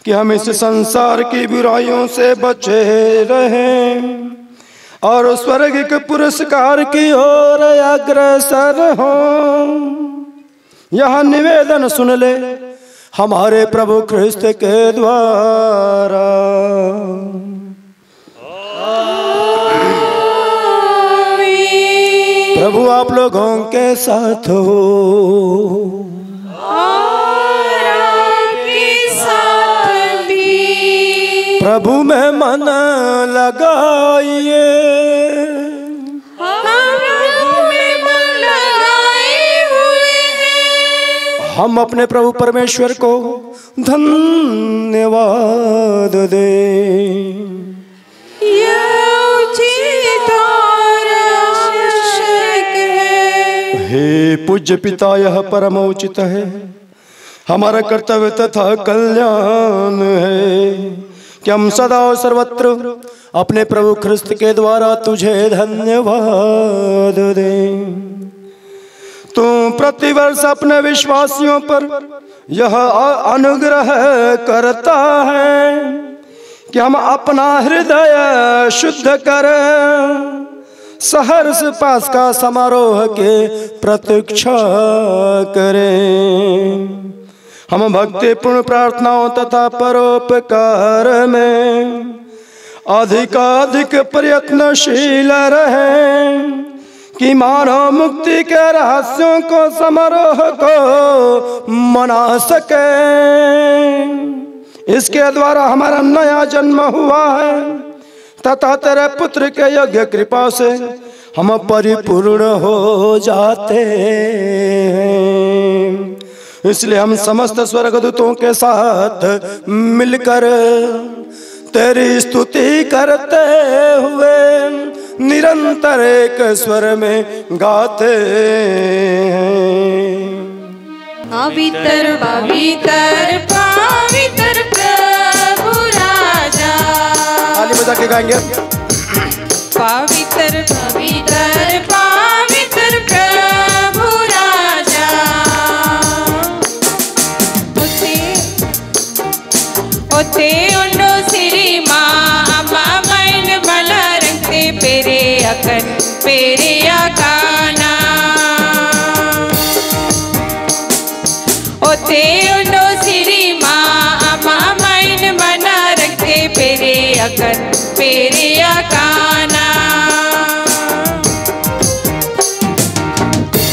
कि हम इस संसार की बुराइयों से बचे रहें और स्वर्गिक पुरस्कार की ओर अग्रसर हो। यह निवेदन सुन ले हमारे प्रभु ख्रिस्त के द्वारा। प्रभु आप लोगों के साथ हो और आपके साथ भी। प्रभु में मन लगाइए। हम अपने प्रभु परमेश्वर को धन्यवाद दें। हे पूज्य पिता, यह परम उचित है, हमारा कर्तव्य तथा कल्याण है कि हम सदा और सर्वत्र अपने प्रभु ख्रिस्त के द्वारा तुझे धन्यवाद दें। तू प्रतिवर्ष अपने विश्वासियों पर यह अनुग्रह करता है कि हम अपना हृदय शुद्ध करें, सहर्ष पास्का समारोह के प्रतीक्षा करें। हम भक्तिपूर्ण प्रार्थनाओं तथा परोपकार में अधिकाधिक प्रयत्नशील रहें कि मानव मुक्ति के रहस्यों को समारोह को मना सके। इसके द्वारा हमारा नया जन्म हुआ है तथा तेरे पुत्र के यज्ञ कृपा से हम परिपूर्ण हो जाते हैं। इसलिए हम समस्त स्वर्गदूतों के साथ मिलकर तेरी स्तुति करते हुए निरंतर एक स्वर में गाते हैं। पवित्र पवित्र पवित्र प्रभु राजा। ताली बजा के गाएंगे। पवित्र पवित्र पवित्र प्रभु राजा। ओते उन्नो सिरी माँ अम्मा मैन भला रंगते पेरे अकन पेरे अकाना। ओते उन्नो सिरी माँ अम्मा मैन भला रंगते पेरे अकन पेरे अकाना।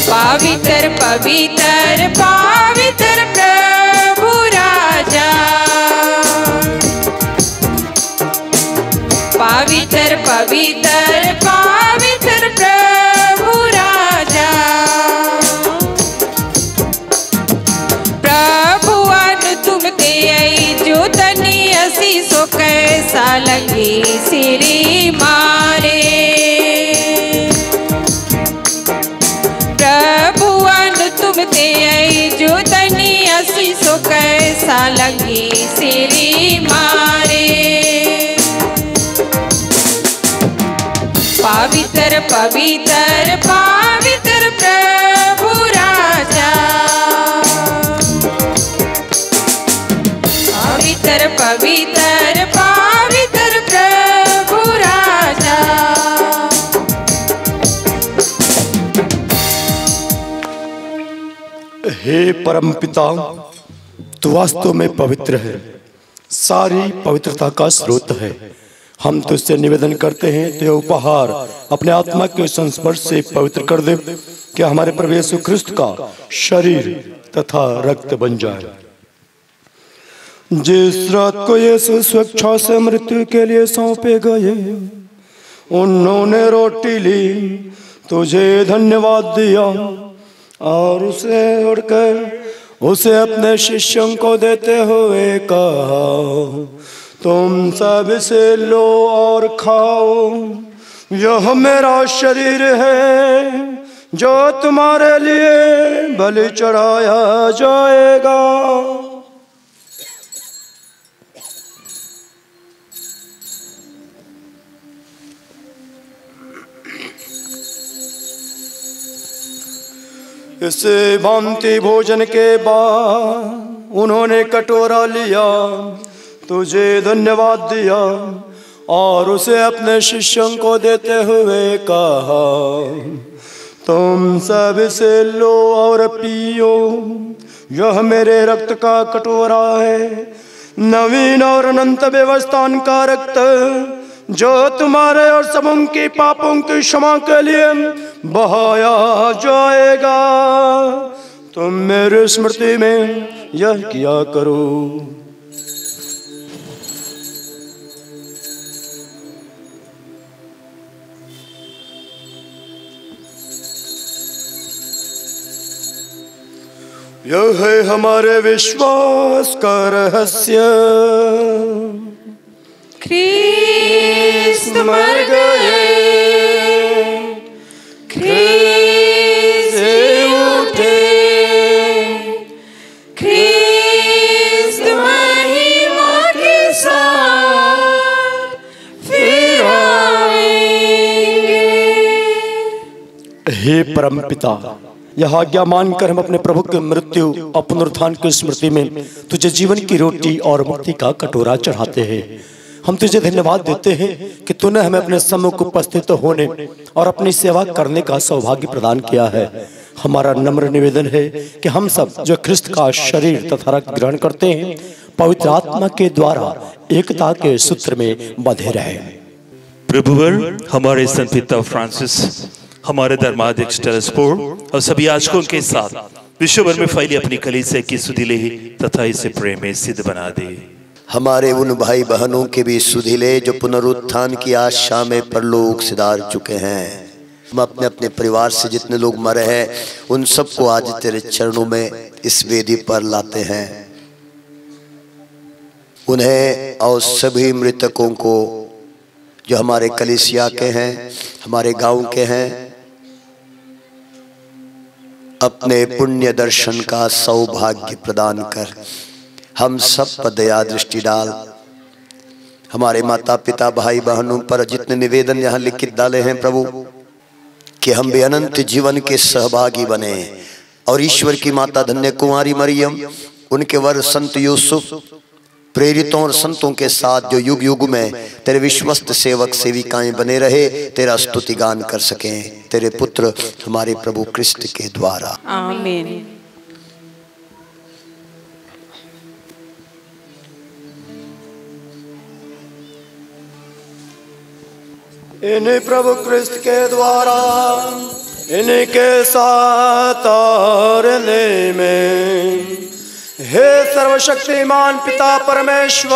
पवित्र पवित्र पवित्र प्रभु राजा। पवित्र पवित्र पवित्र प्रभु राजा। प्रभु अनु तुम ते आई जो तनी असी सो कैसा लगे सिरी मारे। प्रभु अनु तुम ते आई जो तनी असी सो कैसा लगे सिरी मारे। पवित्र पवित्र पवित्र प्रभु राजा। पवित्र पवित्र पवित्र प्रभु राजा। हे परम पिता, तू वास्तव में पवित्र है, सारी पवित्रता का स्रोत है। हम तुझसे निवेदन करते हैं तेरे उपहार अपने आत्मा के संस्पर्श से पवित्र कर दे कि हमारे प्रभु यीशु ख्रिस्त का शरीर तथा रक्त बन जाए। जिस रात को यीशु स्वेच्छा से मृत्यु के लिए सौंपे गए, उन्होंने रोटी ली, तुझे धन्यवाद दिया और उसे उड़कर उसे अपने शिष्यों को देते हुए कहा, तुम सब से लो और खाओ, यह मेरा शरीर है जो तुम्हारे लिए बलि चढ़ाया जाएगा। इसे भांति भोजन के बाद उन्होंने कटोरा लिया, तुझे धन्यवाद दिया और उसे अपने शिष्यों को देते हुए कहा, तुम सब से लो और पियो, यह मेरे रक्त का कटोरा है, नवीन और अनंत व्यवस्थान का रक्त, जो तुम्हारे और सबों के पापों की क्षमा के लिए बहाया जाएगा। तुम मेरी स्मृति में यह किया करो। यह है हमारे विश्वास का रहस्य, ख्रीस्त मर गए, ख्रीस्त उठे, ख्रीस्त महिमा के साथ फिर आएंगे। हे परम पिता, यह आज्ञा मानकर हम अपने प्रभु की मृत्यु और पुनरुत्थान की स्मृति में तुझे जीवन की रोटी और मुक्ति का कटोरा चढ़ाते हैं। हम तुझे धन्यवाद देते हैं कि तूने हमें अपने सम्मुख उपस्थित होने और अपनी सेवा करने का सौभाग्य प्रदान किया है। हमारा नम्र निवेदन है कि हम सब जो ख्रिस्त का शरीर तथा रक्त ग्रहण करते हैं, पवित्र आत्मा के द्वारा एकता के सूत्र में बंधे रहे। प्रभुवर हमारे संत पिता फ्रांसिस, हमारे धर्माध्यक्ष टेलेस्पोर और सभी याजकों के साथ विश्व भर में फैली अपनी कलीसिया की सुधि ले तथा इसे प्रेम में सिद्ध बना दे। हमारे उन भाई बहनों के भी सुधि ले जो पुनरुत्थान की आशा में परलोक सिधार चुके हैं। हम अपने अपने परिवार से जितने लोग मरे हैं उन सबको आज तेरे चरणों में इस वेदी पर लाते हैं। उन्हें और सभी मृतकों को जो हमारे कलीसिया के हैं, हमारे गांव के हैं, अपने पुण्य दर्शन का सौभाग्य प्रदान कर हम सब पर दया दृष्टि डाल। हमारे माता पिता भाई बहनों पर जितने निवेदन यहाँ लिखित डाले हैं प्रभु, कि हम भी अनंत जीवन के सहभागी बने और ईश्वर की माता धन्य कुमारी मरियम, उनके वर संत यूसुफ, प्रेरितों और संतों के साथ जो युग युग में तेरे विश्वस्त सेवक सेविकाएं बने रहे, तेरा स्तुति गान कर सकें तेरे पुत्र हमारे प्रभु क्रिस्त के द्वारा। आमीन। इन्हीं प्रभु क्रिस्त के द्वारा, इन्हीं के साथ और में, हे सर्वशक्तिमान पिता परमेश्वर,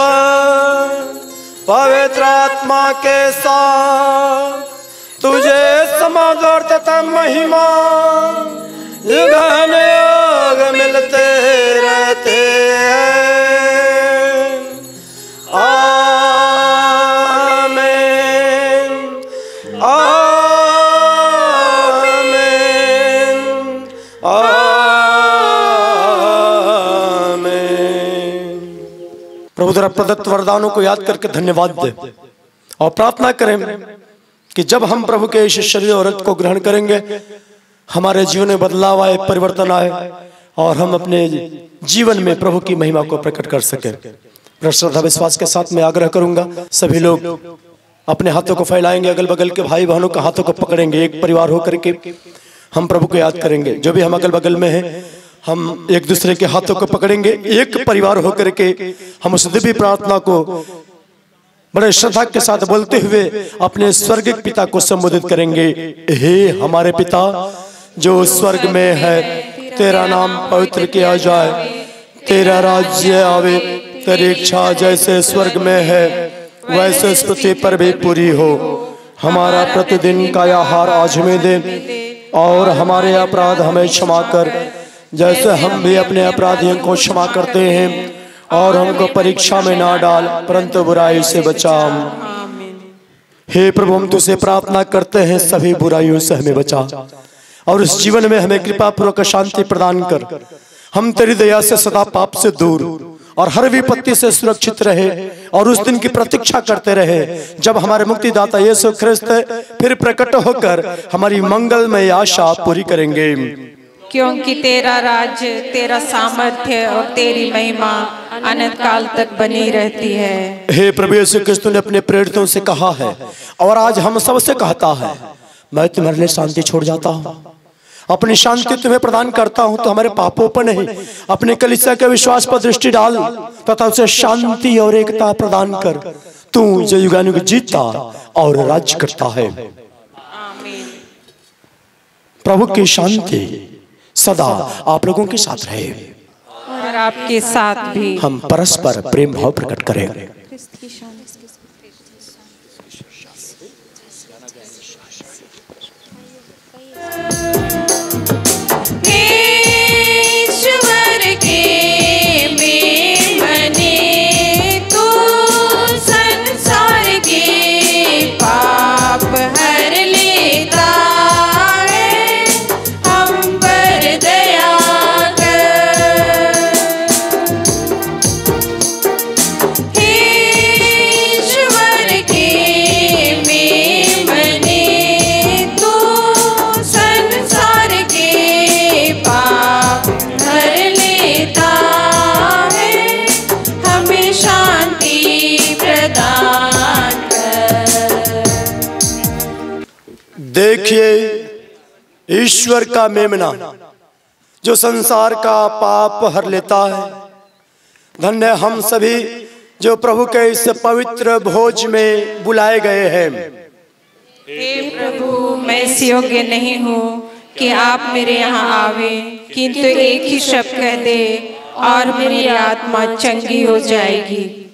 पवित्र आत्मा के साथ तुझे समादर तथा महिमा युग मिलते रहते हैं। आमीन, आमीन, आमीन। प्रभु द्वारा प्रदत्त वरदानों को याद करके धन्यवाद दे और प्रार्थना करें कि जब हम प्रभु के इस शरीर और रक्त को ग्रहण करेंगे, हमारे जीवन में बदलाव आए, परिवर्तन आए और हम अपने जीवन में प्रभु की महिमा को प्रकट कर सकें। श्रद्धा विश्वास के साथ मैं आग्रह करूंगा, सभी लोग अपने हाथों को फैलाएंगे, अगल बगल के भाई बहनों के हाथों को पकड़ेंगे, एक परिवार होकर के हम प्रभु को याद करेंगे। जो भी हम अगल बगल में हैं, हम एक दूसरे के हाथों को पकड़ेंगे, एक परिवार होकर के हम उस दिव्य प्रार्थना को बड़े श्रद्धा के साथ बोलते हुए अपने स्वर्गिक पिता को संबोधित करेंगे। हे हमारे पिता जो स्वर्ग में है, तेरा नाम पवित्र किया जाए, तेरा राज्य आवे, तेरी इच्छा जैसे स्वर्ग में है वैसे इस पृथ्वी पर भी पूरी हो। हमारा प्रतिदिन का आहार आज हमें दे और हमारे अपराध हमें क्षमा कर जैसे हम भी अपने अपराधियों को क्षमा करते हैं, और हमको परीक्षा में ना डाल परंतु बुराई से बचा। हे प्रभु, हम तुझसे प्रार्थना करते हैं सभी बुराइयों से हमें बचा, और इस जीवन में हमें कृपा पूर्वक शांति प्रदान कर। हम तेरी दया से सदा पाप से दूर और हर विपत्ति से सुरक्षित रहे, और उस दिन की प्रतीक्षा करते रहे जब हमारे मुक्तिदाता यीशु ख्रिस्त फिर प्रकट होकर हमारी मंगलमय आशा पूरी करेंगे। क्योंकि तेरा राज्य, तेरा सामर्थ्य और तेरी महिमा अनंत काल तक बनी रहती है। हे प्रभु यीशु क्रिस्त ने अपने प्रेरितों से कहा है, और आज हम सबसे कहता है, मैं तुम्हारे लिए शांति छोड़ जाता हूँ, अपनी शांति तुम्हें प्रदान करता हूँ। तो हमारे पापों पर नहीं, अपने कलीसिया के विश्वास पर दृष्टि डाल तथा उसे शांति और एकता प्रदान कर। तू जो युगानुयुग जीता और राज्य करता है। प्रभु की शांति सदा आप लोगों के साथ रहे, और आपके साथ भी। हम परस्पर प्रेम भाव प्रकट करें। ईश्वर के मेमने तू संसार के पाप हर लेता है, हम पर दया कर। ईश्वर के मेमने तू संसार के पाप हर लेता है, हमें शांति प्रदान कर। देखिए ईश्वर का मेमना जो संसार का पाप हर लेता है। धन्य हम सभी जो प्रभु के इस पवित्र भोज में बुलाए गए हैं। हे प्रभु, मैं इस योग्य नहीं हूँ कि आप मेरे यहाँ आवे, किंतु एक ही शब्द कह दे और मेरी आत्मा चंगी हो जाएगी।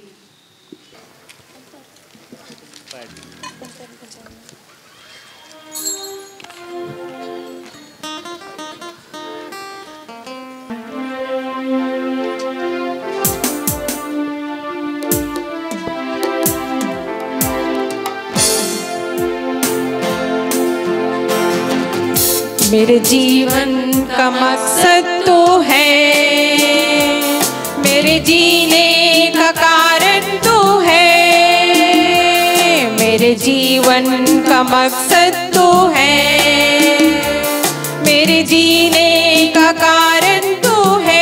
मेरे जीवन का मकसद तो है, मेरे जीने का कारण तो है। मेरे जीवन का मकसद तो है, मेरे जीने का कारण तो है।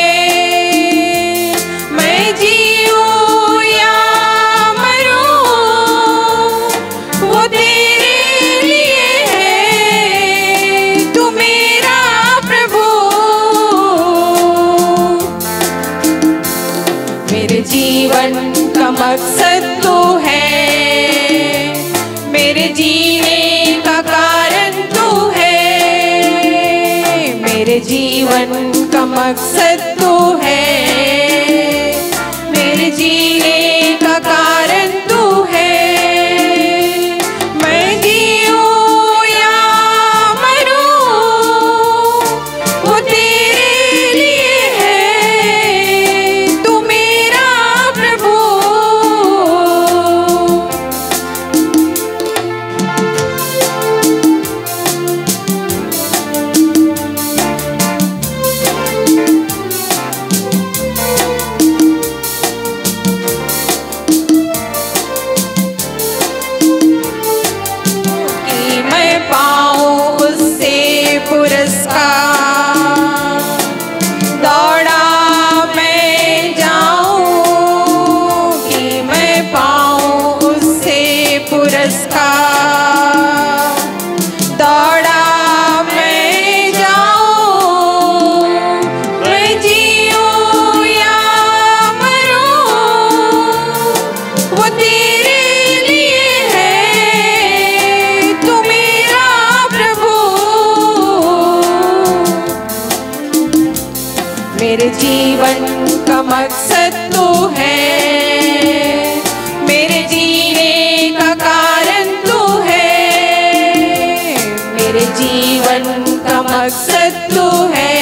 मैं जीऊं या मरूं वो तेरे लिए है, तू मेरा प्रभु। मेरे जीवन का मकसद तो है, मेरे जीने का कारण तो है। मेरे जीवन का मकसद तो है, मेरे जीने का कारण तो है। मैं जीऊं या मरूं वो तेरे लिए है, तू मेरा प्रभु। कि मैं पाऊं उससे पुरस्कार, दौड़ा मैं जाऊं कि मैं पाऊं उससे पुरस्कार। दौड़ा मैं जाऊं, मैं जीऊं या मरूं वो तेरे लिए है, तू मेरा प्रभु। मेरे जीवन का मकसद तो है, मेरे जीने का कारण तो है। मेरे जीवन का मकसद तो है,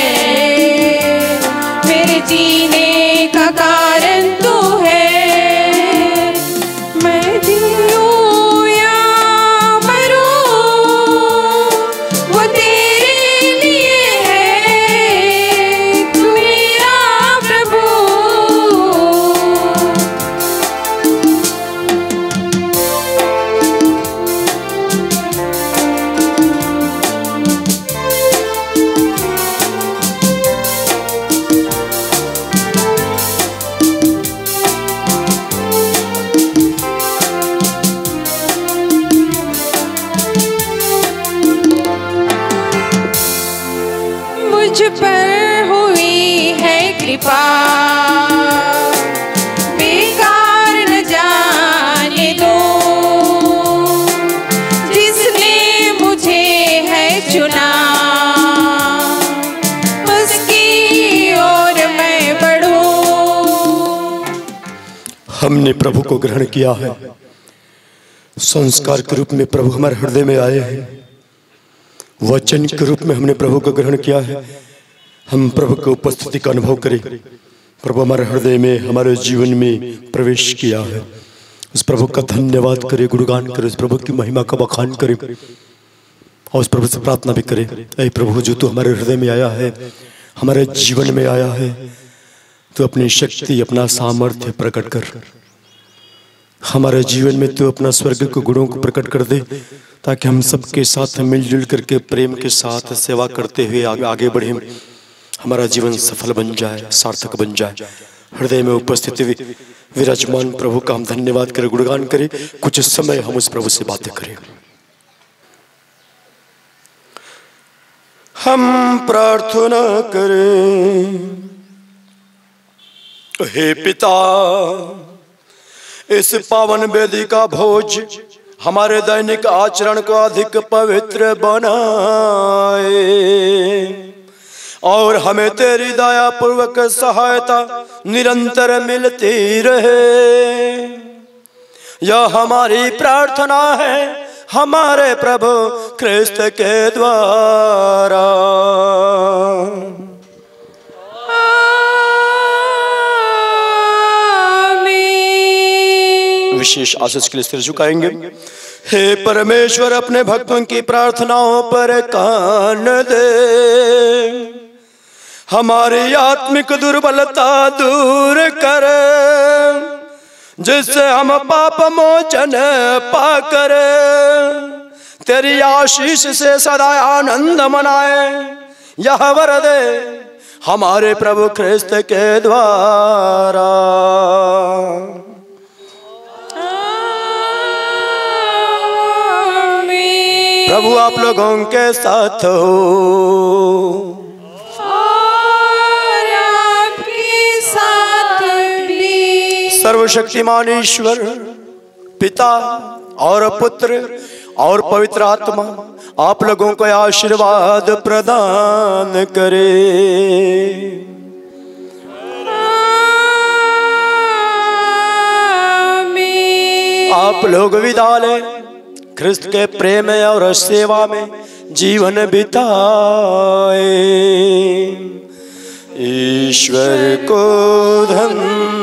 हमने प्रभु को ग्रहण किया है, संस्कार के रूप में प्रभु हमारे हृदय में आए हैं, वचन के रूप में हमने प्रभु को ग्रहण किया है। हम प्रभु की उपस्थिति का अनुभव करें। प्रभु हमारे हृदय में, हमारे जीवन में प्रवेश किया है। उस प्रभु का धन्यवाद करें, गुणगान करें, उस प्रभु की महिमा का बखान करें और उस प्रभु से प्रार्थना भी करें, ऐ प्रभु जो तू हमारे हृदय में आया है, हमारे जीवन में आया है, तू अपनी शक्ति, अपना सामर्थ्य प्रकट कर। हमारे जीवन में तू अपना स्वर्ग के गुणों को प्रकट कर दे, ताकि हम सबके साथ मिलजुल करके प्रेम के साथ सेवा करते हुए आगे बढ़े। हमारा जीवन सफल बन जाए, सार्थक बन जाए। हृदय में उपस्थित विराजमान प्रभु का हम धन्यवाद करें, गुणगान करें। कुछ समय हम उस प्रभु से बातें करें। हम प्रार्थना करें। हे पिता, इस पावन वेदी का भोज हमारे दैनिक आचरण को अधिक पवित्र बनाए और हमें तेरी दया पूर्वक सहायता निरंतर मिलती रहे। यह हमारी प्रार्थना है हमारे प्रभु क्रिस्त के द्वारा। विशेष आशीष के लिए सिर झुकाएंगे। हे परमेश्वर, अपने भक्तों की प्रार्थनाओं पर कान दे। हमारी आत्मिक दुर्बलता दूर कर, जिससे हम पाप मोचन पाकर तेरी आशीष से सदा आनंद मनाए। यह वर दे हमारे प्रभु क्रिस्त के द्वारा। प्रभु आप लोगों के साथ हो और आपके साथ भी। सर्वशक्तिमान ईश्वर पिता और पुत्र और पवित्र आत्मा आप लोगों को आशीर्वाद प्रदान करे। आमीन। आप लोग विदा लें, क्रिस्त के प्रेम और सेवा में जीवन बिताए। ईश्वर को धन्यवाद।